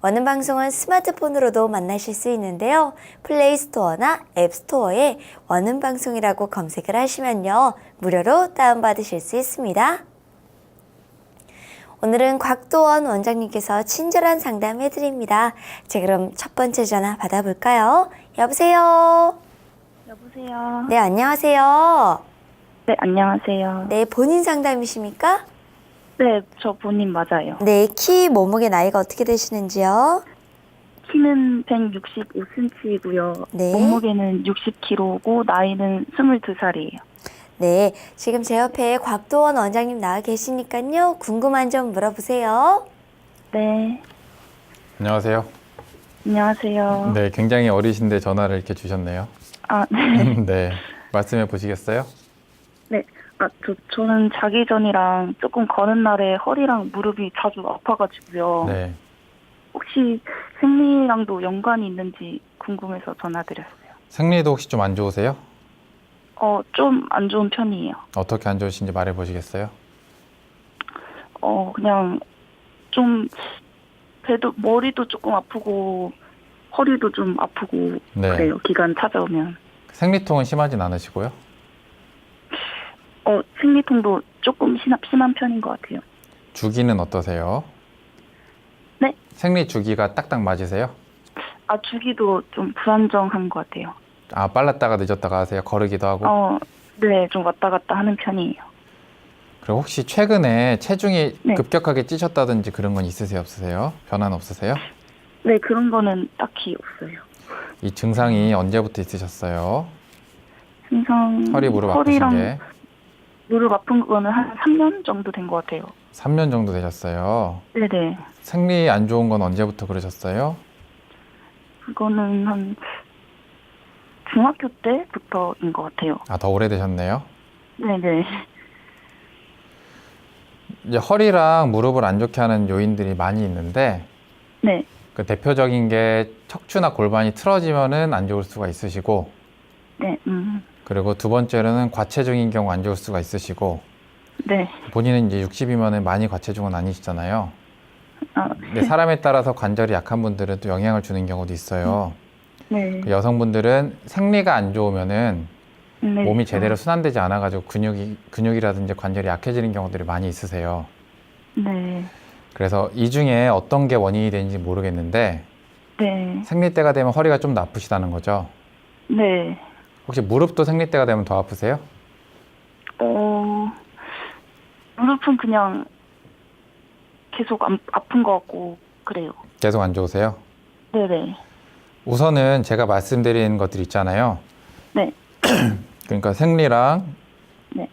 A: 원음 방송은 스마트폰으로도 만나실 수 있는데요. 플레이스토어나 앱스토어에 원음 방송이라고 검색을 하시면요. 무료로 다운받으실 수 있습니다. 오늘은 곽도원 원장님께서 친절한 상담 해드립니다. 자, 그럼 첫 번째 전화 받아볼까요? 여보세요?
C: 여보세요.
A: 네, 안녕하세요.
C: 네, 안녕하세요.
A: 네, 본인 상담이십니까?
C: 네, 저 본인 맞아요.
A: 네, 키, 몸무게, 나이가 어떻게 되시는지요?
C: 키는 165cm이고요.
A: 네.
C: 몸무게는 60kg고 나이는 22살이에요.
A: 네, 지금 제 옆에 곽도원 원장님 나와 계시니까요. 궁금한 점 물어보세요.
C: 네,
B: 안녕하세요.
C: 안녕하세요.
B: 네, 굉장히 어리신데 전화를 이렇게 주셨네요.
C: 아, 네.
B: 네, 말씀해 보시겠어요?
C: 네. 저는 자기 전이랑 조금 거는 날에 허리랑 무릎이 자주 아파가지고요.
B: 네.
C: 혹시 생리랑도 연관이 있는지 궁금해서 전화드렸어요.
B: 생리도 혹시 좀 안 좋으세요?
C: 좀 안 좋은 편이에요.
B: 어떻게 안 좋으신지 말해 보시겠어요?
C: 그냥 좀 머리도 조금 아프고 허리도 좀 아프고
B: 네.
C: 그래요. 기간 찾아오면.
B: 생리통은 심하진 않으시고요?
C: 생리통도 조금 심한 편인 것 같아요.
B: 주기는 어떠세요?
C: 네?
B: 생리 주기가 딱딱 맞으세요?
C: 주기도 좀 불안정한 것 같아요.
B: 아, 빨랐다가 늦었다가 하세요? 거르기도 하고?
C: 네, 좀 왔다 갔다 하는 편이에요.
B: 그리고 혹시 최근에 체중이
C: 네.
B: 급격하게 찌셨다든지 그런 건 있으세요? 없으세요? 변화는 없으세요?
C: 네, 그런 거는 딱히 없어요.
B: 이 증상이 언제부터 있으셨어요?
C: 항상
B: 허리, 무릎 아프신
C: 허리랑
B: 게?
C: 무릎 아픈 거는 한 3년 정도 된 것 같아요.
B: 3년 정도 되셨어요.
C: 네네.
B: 생리 안 좋은 건 언제부터 그러셨어요?
C: 그거는 한 중학교 때부터인 것 같아요.
B: 아, 더 오래되셨네요.
C: 네네.
B: 이제 허리랑 무릎을 안 좋게 하는 요인들이 많이 있는데
C: 네.
B: 그 대표적인 게 척추나 골반이 틀어지면은 안 좋을 수가 있으시고,
C: 네.
B: 그리고 두 번째로는 과체중인 경우 안 좋을 수가 있으시고,
C: 네.
B: 본인은 이제 60이면은 많이 과체중은 아니시잖아요.
C: 네.
B: 근데 사람에 따라서 관절이 약한 분들은 또 영향을 주는 경우도 있어요.
C: 네.
B: 그 여성분들은 생리가 안 좋으면은
C: 네.
B: 몸이 제대로 순환되지 않아가지고 근육이라든지 관절이 약해지는 경우들이 많이 있으세요.
C: 네.
B: 그래서 이 중에 어떤 게 원인이 되는지 모르겠는데
C: 네.
B: 생리 때가 되면 허리가 좀 더 아프시다는 거죠.
C: 네.
B: 혹시 무릎도 생리 때가 되면 더 아프세요?
C: 무릎은 그냥 계속 아픈 것 같고 그래요.
B: 계속 안 좋으세요?
C: 네네.
B: 우선은 제가 말씀드린 것들 있잖아요.
C: 네.
B: 그러니까 생리랑
C: 네.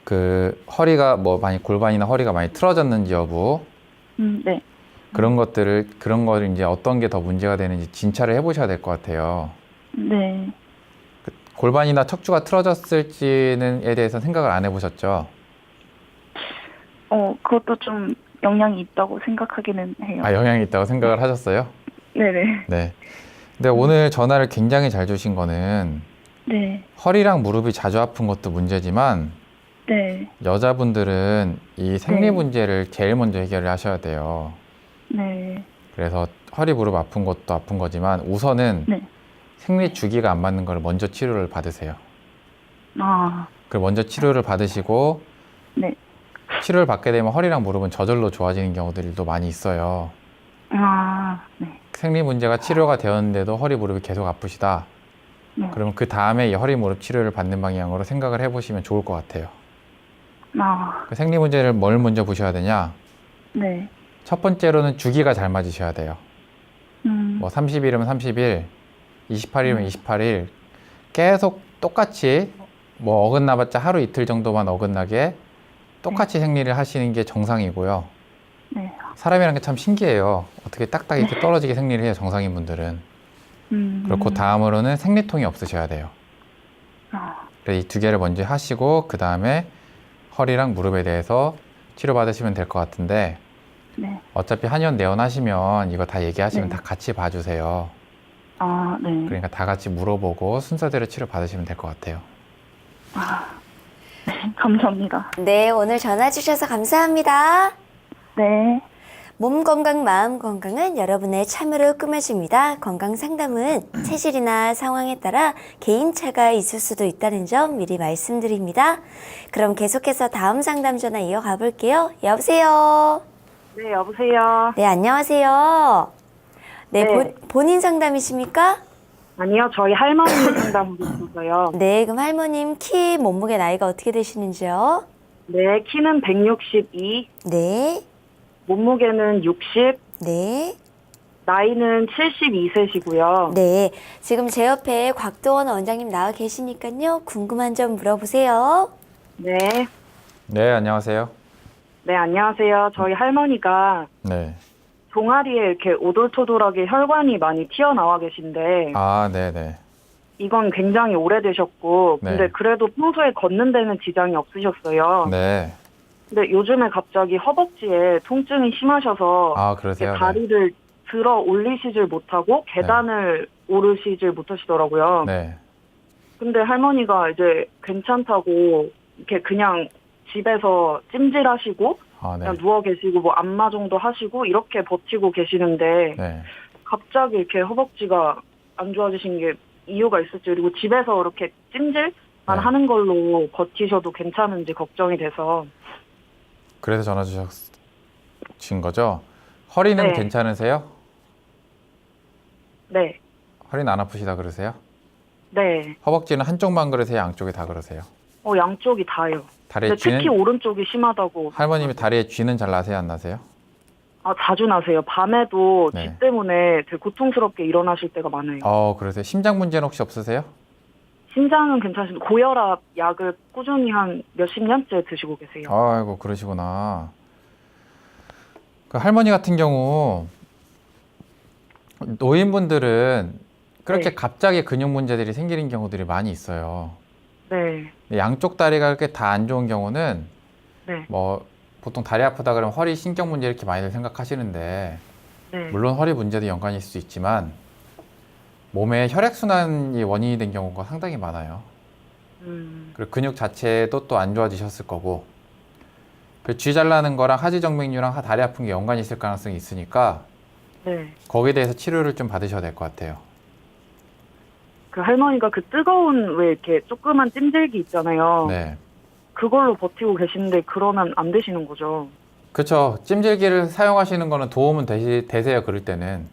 B: 그 허리가 뭐 많이 골반이나 허리가 많이 틀어졌는지 여부
C: 네.
B: 그런 거를 이제 어떤 게 더 문제가 되는지 진찰을 해보셔야 될 것 같아요.
C: 네.
B: 골반이나 척추가 틀어졌을지는에 대해서 생각을 안 해보셨죠?
C: 그것도 좀 영향이 있다고 생각하기는 해요.
B: 아, 영향이 있다고 생각을 하셨어요?
C: 네네.
B: 네. 근데 오늘 전화를 굉장히 잘 주신 거는
C: 네.
B: 허리랑 무릎이 자주 아픈 것도 문제지만
C: 네.
B: 여자분들은 이 생리
C: 네.
B: 문제를 제일 먼저 해결을 하셔야 돼요.
C: 네.
B: 그래서 허리, 무릎 아픈 것도 아픈 거지만 우선은
C: 네.
B: 생리 주기가 안 맞는 걸 먼저 치료를 받으세요.
C: 아.
B: 그 먼저 치료를 받으시고
C: 네.
B: 치료를 받게 되면 허리랑 무릎은 저절로 좋아지는 경우들이 또 많이 있어요.
C: 아. 네.
B: 생리 문제가 치료가 되었는데도 허리, 무릎이 계속 아프시다.
C: 네.
B: 그러면 그 다음에 이 허리, 무릎 치료를 받는 방향으로 생각을 해보시면 좋을 것 같아요.
C: 아.
B: 그 생리 문제를 뭘 먼저 보셔야 되냐?
C: 네.
B: 첫 번째로는 주기가 잘 맞으셔야 돼요. 뭐 30일이면 30일, 28일이면 28일 계속 똑같이 뭐 어긋나봤자 하루 이틀 정도만 어긋나게 똑같이 생리를 하시는 게 정상이고요.
C: 네.
B: 사람이란 게 참 신기해요. 어떻게 딱딱 이렇게 떨어지게 생리를 해요, 정상인 분들은. 그렇고 다음으로는 생리통이 없으셔야 돼요. 그래서 이 두 개를 먼저 하시고 그 다음에 허리랑 무릎에 대해서 치료받으시면 될 것 같은데
C: 네.
B: 어차피 한의원 내원하시면 이거 다 얘기하시면
C: 네.
B: 다 같이 봐주세요.
C: 아, 네.
B: 그러니까 다 같이 물어보고 순서대로 치료받으시면 될 것 같아요.
C: 네, 감사합니다.
A: 네, 오늘 전화 주셔서 감사합니다.
C: 네.
A: 몸 건강, 마음 건강은 여러분의 참여로 꾸며집니다. 건강 상담은 체질이나 상황에 따라 개인차가 있을 수도 있다는 점 미리 말씀드립니다. 그럼 계속해서 다음 상담 전화 이어가 볼게요. 여보세요?
C: 네, 여보세요.
A: 네, 안녕하세요. 네,
C: 네.
A: 본인 상담이십니까?
C: 아니요, 저희 할머니 상담 받았어요.
A: 네, 그럼 할머님 키, 몸무게, 나이가 어떻게 되시는지요?
C: 네, 키는 162,
A: 네,
C: 몸무게는 60,
A: 네,
C: 나이는 72세시고요.
A: 네. 지금 제 옆에 곽도원 원장님 나와 계시니까요. 궁금한 점 물어보세요.
C: 네,
B: 네, 안녕하세요.
C: 네, 안녕하세요. 저희 할머니가
B: 네.
C: 종아리에 이렇게 오돌토돌하게 혈관이 많이 튀어나와 계신데,
B: 아, 네네.
C: 이건 굉장히 오래되셨고, 근데
B: 네.
C: 그래도 평소에 걷는 데는 지장이 없으셨어요.
B: 네.
C: 근데 요즘에 갑자기 허벅지에 통증이 심하셔서
B: 아,
C: 이렇게
B: 그러세요? 네.
C: 다리를 들어 올리시질 못하고 계단을 오르시질 못하시더라고요.
B: 네.
C: 근데 할머니가 이제 괜찮다고 이렇게 그냥 집에서 찜질하시고
B: 아, 네.
C: 그냥 누워 계시고 뭐 안마 정도 하시고 이렇게 버티고 계시는데
B: 네.
C: 갑자기 이렇게 허벅지가 안 좋아지신 게 이유가 있을지, 그리고 집에서 이렇게 찜질만
B: 네.
C: 하는 걸로 버티셔도 괜찮은지 걱정이 돼서.
B: 그래서 전화 주신 거죠? 허리는
C: 네.
B: 괜찮으세요?
C: 네.
B: 허리는 안 아프시다 그러세요?
C: 네.
B: 허벅지는 한쪽만 그러세요? 양쪽이 다 그러세요?
C: 양쪽이 다요.
B: 다리에
C: 근데 특히
B: 쥐는
C: 오른쪽이 심하다고.
B: 할머님이 다리에 쥐는 잘 나세요? 안 나세요?
C: 자주 나세요. 밤에도
B: 네.
C: 쥐 때문에 되게 고통스럽게 일어나실 때가 많아요.
B: 그러세요. 심장 문제는 혹시 없으세요?
C: 심장은 괜찮으신데 고혈압 약을 꾸준히 한 몇십 년째 드시고 계세요.
B: 아이고, 그러시구나. 그 할머니 같은 경우 노인분들은 그렇게
C: 네.
B: 갑자기 근육 문제들이 생기는 경우들이 많이 있어요.
C: 네.
B: 양쪽 다리가 그렇게 다 안 좋은 경우는
C: 네.
B: 뭐 보통 다리 아프다 그러면 허리 신경 문제 이렇게 많이들 생각하시는데,
C: 네.
B: 물론 허리 문제도 연관이 있을 수 있지만 몸에 혈액순환이 원인이 된 경우가 상당히 많아요. 그리고 근육 자체도 또 안 좋아지셨을 거고, 그 쥐 잘라는 거랑 하지정맥류랑 다리 아픈 게 연관이 있을 가능성이 있으니까
C: 네.
B: 거기에 대해서 치료를 좀 받으셔야 될 것 같아요.
C: 그 할머니가 그 뜨거운 왜 이렇게 조그만 찜질기 있잖아요.
B: 네.
C: 그걸로 버티고 계시는데 그러면 안 되시는 거죠?
B: 그렇죠. 찜질기를 사용하시는 거는 도움은 되세요. 그럴 때는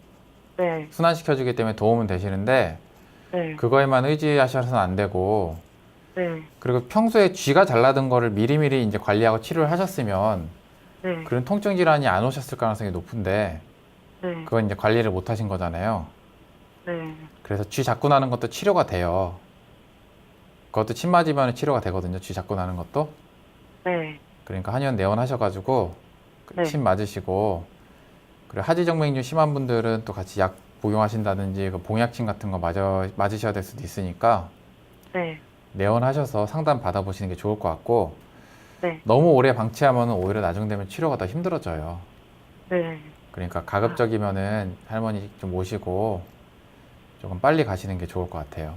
C: 네.
B: 순환시켜주기 때문에 도움은 되시는데,
C: 네.
B: 그거에만 의지하셔서는 안 되고,
C: 네.
B: 그리고 평소에 쥐가 잘라든 거를 미리미리 이제 관리하고 치료를 하셨으면
C: 네.
B: 그런 통증 질환이 안 오셨을 가능성이 높은데,
C: 네.
B: 그건 이제 관리를 못 하신 거잖아요.
C: 네.
B: 그래서 쥐 자꾸 나는 것도 치료가 돼요. 그것도 침 맞으면 치료가 되거든요. 쥐 자꾸 나는 것도.
C: 네.
B: 그러니까 한의원 내원하셔가지고
C: 네.
B: 침 맞으시고, 그리고 하지정맥류 심한 분들은 또 같이 약 복용하신다든지 그 봉약침 같은 거 맞으셔야 될 수도 있으니까
C: 네.
B: 내원하셔서 상담 받아보시는 게 좋을 것 같고,
C: 네.
B: 너무 오래 방치하면 오히려 나중 되면 치료가 더 힘들어져요.
C: 네.
B: 그러니까 가급적이면은 할머니 좀 모시고 조금 빨리 가시는 게 좋을 것 같아요.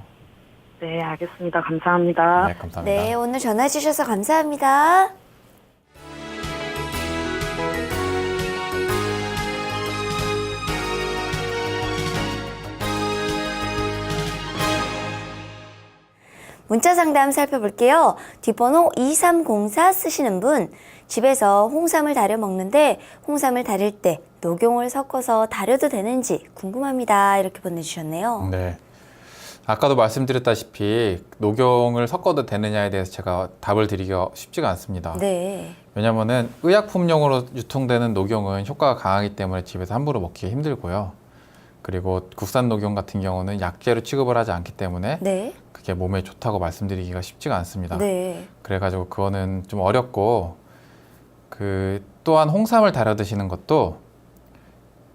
C: 네, 알겠습니다. 감사합니다.
B: 네, 감사합니다.
A: 네, 오늘 전화 주셔서 감사합니다. 문자 상담 살펴볼게요. 뒷번호 2304 쓰시는 분, 집에서 홍삼을 다려 먹는데 홍삼을 다릴 때 녹용을 섞어서 다려도 되는지 궁금합니다. 이렇게 보내주셨네요.
B: 네. 아까도 말씀드렸다시피 녹용을 섞어도 되느냐에 대해서 제가 답을 드리기가 쉽지가 않습니다.
A: 네.
B: 왜냐면은 의약품용으로 유통되는 녹용은 효과가 강하기 때문에 집에서 함부로 먹기가 힘들고요. 그리고 국산 녹용 같은 경우는 약재로 취급을 하지 않기 때문에
A: 네.
B: 그게 몸에 좋다고 말씀드리기가 쉽지가 않습니다.
A: 네.
B: 그래가지고 그거는 좀 어렵고, 그 또한 홍삼을 달여 드시는 것도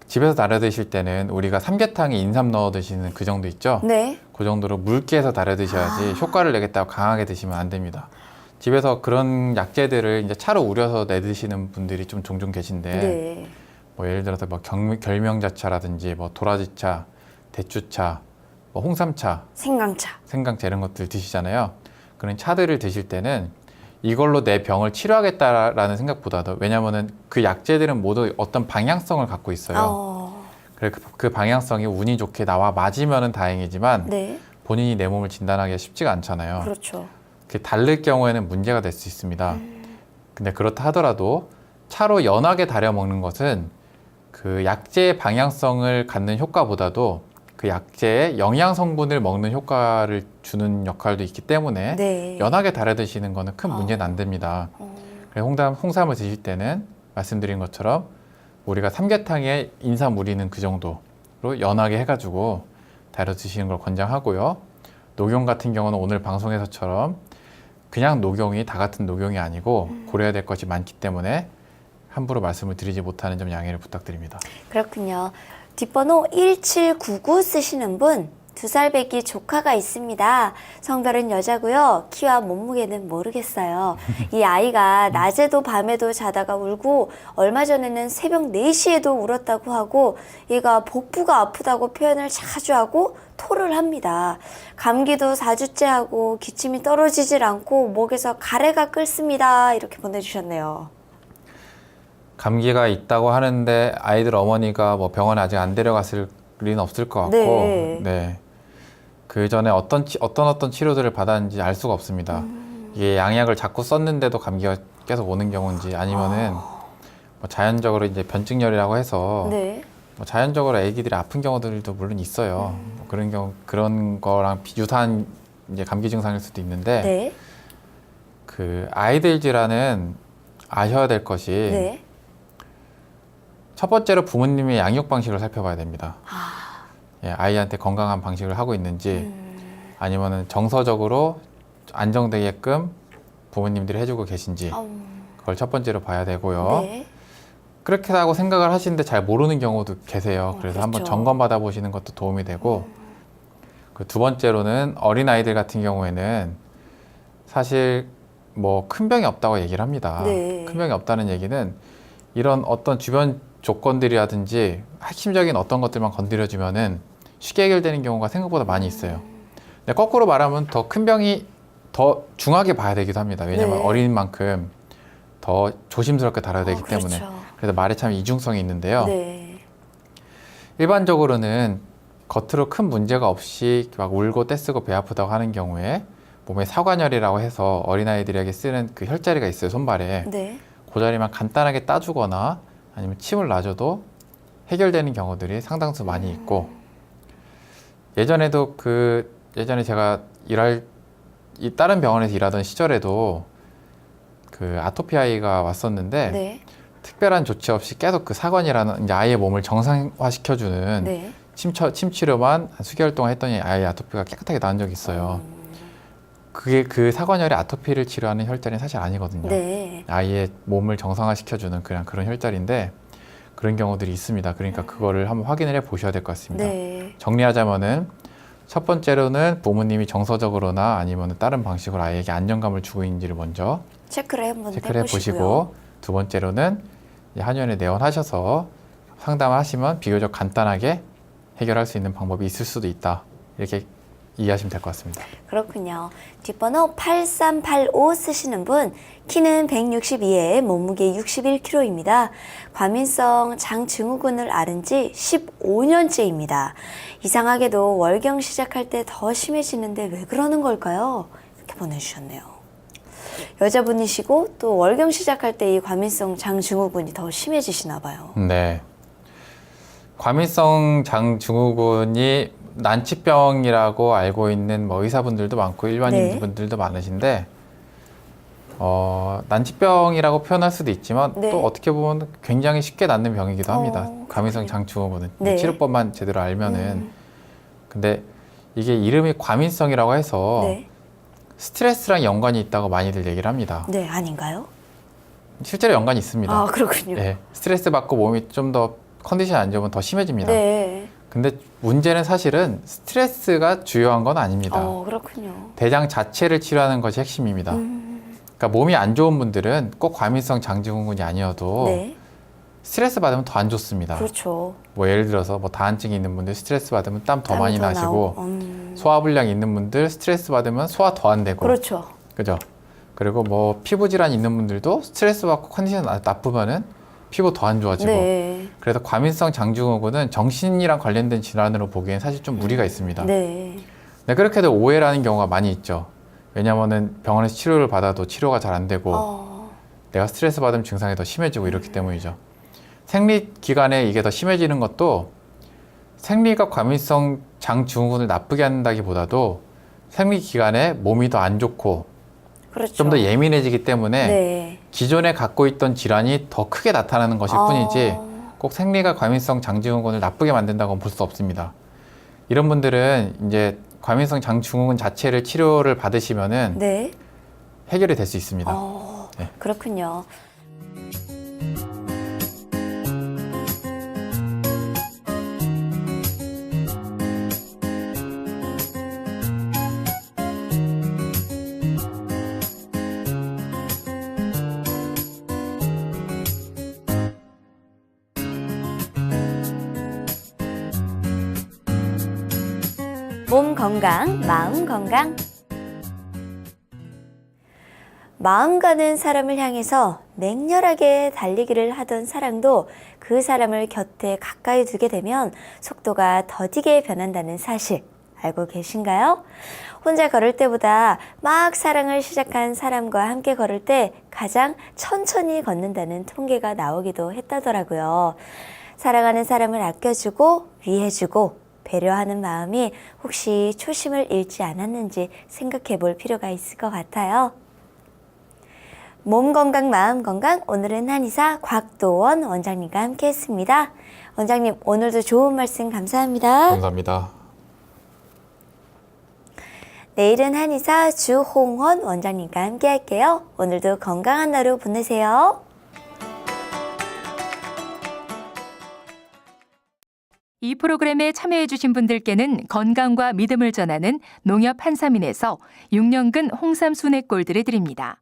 B: 집에서 달여 드실 때는 우리가 삼계탕에 인삼 넣어 드시는 그 정도 있죠?
A: 네.
B: 그 정도로 묽게 해서 달여 드셔야지 효과를 내겠다고 강하게 드시면 안 됩니다. 집에서 그런 약재들을 이제 차로 우려서 내 드시는 분들이 좀 종종 계신데,
A: 네.
B: 뭐 예를 들어서 뭐 결명자차라든지 뭐 도라지차, 대추차, 뭐 홍삼차,
A: 생강차.
B: 생강차 이런 것들 드시잖아요. 그런 차들을 드실 때는 이걸로 내 병을 치료하겠다라는 생각보다도, 왜냐면은 그 약재들은 모두 어떤 방향성을 갖고 있어요. 그래서 그 방향성이 운이 좋게 나와 맞으면은 다행이지만
A: 네.
B: 본인이 내 몸을 진단하기가 쉽지가 않잖아요.
A: 그렇죠.
B: 그게 다를 경우에는 문제가 될 수 있습니다. 근데 그렇다 하더라도 차로 연하게 달여 먹는 것은 그 약재의 방향성을 갖는 효과보다도 그 약재의 영양 성분을 먹는 효과를 주는 역할도 있기 때문에
A: 네.
B: 연하게 달여 드시는 거는 큰 문제는 안 됩니다. 그래서 홍삼을 드실 때는 말씀드린 것처럼 우리가 삼계탕에 인삼 우리는 그 정도로 연하게 해가지고 달여 드시는 걸 권장하고요. 녹용 같은 경우는 오늘 방송에서처럼 그냥 녹용이 다 같은 녹용이 아니고 고려해야 될 것이 많기 때문에 함부로 말씀을 드리지 못하는 점 양해를 부탁드립니다.
A: 그렇군요. 뒷번호 1799 쓰시는 분, 2살 배기 조카가 있습니다. 성별은 여자고요. 키와 몸무게는 모르겠어요. 이 아이가 낮에도 밤에도 자다가 울고 얼마 전에는 새벽 4시에도 울었다고 하고 얘가 복부가 아프다고 표현을 자주 하고 토를 합니다. 감기도 4주째 하고 기침이 떨어지질 않고 목에서 가래가 끓습니다. 이렇게 보내주셨네요.
B: 감기가 있다고 하는데 아이들 어머니가 뭐 병원에 아직 안 데려갔을 리는 없을 것 같고,
A: 네.
B: 그 전에 어떤 치료들을 받았는지 알 수가 없습니다. 이게 양약을 자꾸 썼는데도 감기가 계속 오는 경우인지 아니면은 뭐 자연적으로 이제 변증열이라고 해서
A: 네.
B: 뭐 자연적으로 아기들이 아픈 경우들도 물론 있어요. 뭐 그런 경우 그런 거랑 비슷한 이제 감기 증상일 수도 있는데
A: 네.
B: 그 아이들 질환은 아셔야 될 것이
A: 네.
B: 첫 번째로 부모님의 양육 방식을 살펴봐야 됩니다. 예, 아이한테 건강한 방식을 하고 있는지 아니면은 정서적으로 안정되게끔 부모님들이 해주고 계신지 그걸 첫 번째로 봐야 되고요.
A: 네.
B: 그렇게 하고 생각을 하시는데 잘 모르는 경우도 계세요. 그래서
A: 그렇죠.
B: 한번 점검 받아 보시는 것도 도움이 되고 그 두 번째로는 어린 아이들 같은 경우에는 사실 뭐 큰 병이 없다고 얘기를 합니다.
A: 네.
B: 큰 병이 없다는 얘기는 이런 어떤 주변 조건들이라든지 핵심적인 어떤 것들만 건드려주면은 쉽게 해결되는 경우가 생각보다 많이 있어요. 근데 거꾸로 말하면 더 큰 병이 더 중하게 봐야 되기도 합니다. 왜냐하면
A: 네.
B: 어린 만큼 더 조심스럽게 다뤄야 되기 때문에.
A: 그렇죠.
B: 그래서 말에 참 이중성이 있는데요.
A: 네.
B: 일반적으로는 겉으로 큰 문제가 없이 막 울고 떼쓰고 배 아프다고 하는 경우에 몸에 사관열이라고 해서 어린아이들에게 쓰는 그 혈자리가 있어요, 손발에.
A: 네.
B: 그 자리만 간단하게 따주거나 아니면 침을 놔줘도 해결되는 경우들이 상당수 많이 있고 예전에 제가 다른 병원에서 일하던 시절에도 그 아토피 아이가 왔었는데
A: 네.
B: 특별한 조치 없이 계속 그 사관이라는 이제 아이의 몸을 정상화시켜주는
A: 네.
B: 침 치료만 한 수개월 동안 했더니 아이의 아토피가 깨끗하게 나은 적이 있어요. 그게 그 사관열의 아토피를 치료하는 혈자리는 사실 아니거든요.
A: 네.
B: 아이의 몸을 정상화시켜주는 그런 혈자리인데 그런 경우들이 있습니다. 그러니까 그거를 한번 확인을 해 보셔야 될 것 같습니다.
A: 네.
B: 정리하자면은 첫 번째로는 부모님이 정서적으로나 아니면 다른 방식으로 아이에게 안정감을 주고 있는지를 먼저
A: 체크를 한번
B: 체크를
A: 해보시고요.
B: 해보시고 두 번째로는 한의원에 내원하셔서 상담을 하시면 비교적 간단하게 해결할 수 있는 방법이 있을 수도 있다. 이렇게 이해하시면 될 것 같습니다.
A: 그렇군요. 뒷번호 8385 쓰시는 분, 키는 162에 몸무게 61kg입니다. 과민성 장증후군을 앓은 지 15년째입니다. 이상하게도 월경 시작할 때 더 심해지는데 왜 그러는 걸까요? 이렇게 보내주셨네요. 여자분이시고 또 월경 시작할 때 이 과민성 장증후군이 더 심해지시나 봐요.
B: 네. 과민성 장증후군이 난치병이라고 알고 있는 뭐 의사분들도 많고 일반인분들도 많으신데 난치병이라고 표현할 수도 있지만
A: 네.
B: 또 어떻게 보면 굉장히 쉽게 낫는 병이기도 합니다. 과민성 장증후군은
A: 네.
B: 치료법만 제대로 알면은 근데 이게 이름이 과민성이라고 해서
A: 네.
B: 스트레스랑 연관이 있다고 많이들 얘기를 합니다.
A: 네, 아닌가요?
B: 실제로 연관이 있습니다.
A: 아, 그렇군요.
B: 네, 스트레스 받고 몸이 좀 더 컨디션이 안 좋으면 더 심해집니다.
A: 네.
B: 근데 문제는 사실은 스트레스가 주요한 건 아닙니다.
A: 그렇군요.
B: 대장 자체를 치료하는 것이 핵심입니다. 그러니까 몸이 안 좋은 분들은 꼭 과민성 장증후군이 아니어도
A: 네.
B: 스트레스 받으면 더 안 좋습니다.
A: 그렇죠.
B: 뭐 예를 들어서 뭐 다한증이 있는 분들 스트레스 받으면 땀 더
A: 땀이
B: 많이
A: 더
B: 나시고
A: 나오고,
B: 소화불량이 있는 분들 스트레스 받으면 소화 더 안 되고
A: 그렇죠.
B: 그죠? 그리고 뭐 피부 질환 있는 분들도 스트레스 받고 컨디션 나쁘면은 피부 더 안 좋아지고
A: 네.
B: 그래서 과민성 장증후군은 정신이랑 관련된 질환으로 보기엔 사실 좀 무리가 있습니다.
A: 네.
B: 네, 그렇게도 오해를 하는 경우가 많이 있죠. 왜냐면은 병원에서 치료를 받아도 치료가 잘 안 되고 내가 스트레스 받으면 증상이 더 심해지고 이렇기 때문이죠. 생리 기간에 이게 더 심해지는 것도 생리가 과민성 장 증후군을 나쁘게 한다기보다도 생리 기간에 몸이 더 안 좋고
A: 그렇죠.
B: 좀 더 예민해지기 때문에
A: 네.
B: 기존에 갖고 있던 질환이 더 크게 나타나는 것일 뿐이지 꼭 생리가 과민성 장증후군을 나쁘게 만든다고는 볼 수 없습니다. 이런 분들은 이제 과민성 장증후군 자체를 치료를 받으시면은
A: 네.
B: 해결이 될 수 있습니다. 네.
A: 그렇군요. 몸 건강, 마음 건강. 마음 가는 사람을 향해서 맹렬하게 달리기를 하던 사랑도 그 사람을 곁에 가까이 두게 되면 속도가 더디게 변한다는 사실 알고 계신가요? 혼자 걸을 때보다 막 사랑을 시작한 사람과 함께 걸을 때 가장 천천히 걷는다는 통계가 나오기도 했다더라고요. 사랑하는 사람을 아껴주고 위해주고 배려하는 마음이 혹시 초심을 잃지 않았는지 생각해 볼 필요가 있을 것 같아요. 몸 건강, 마음 건강, 오늘은 한의사 곽도원 원장님과 함께 했습니다. 원장님, 오늘도 좋은 말씀 감사합니다.
B: 감사합니다.
A: 내일은 한의사 주홍헌 원장님과 함께 할게요. 오늘도 건강한 하루 보내세요.
D: 이 프로그램에 참여해주신 분들께는 건강과 믿음을 전하는 농협 한삼인에서 6년근 홍삼 순액골드를 드립니다.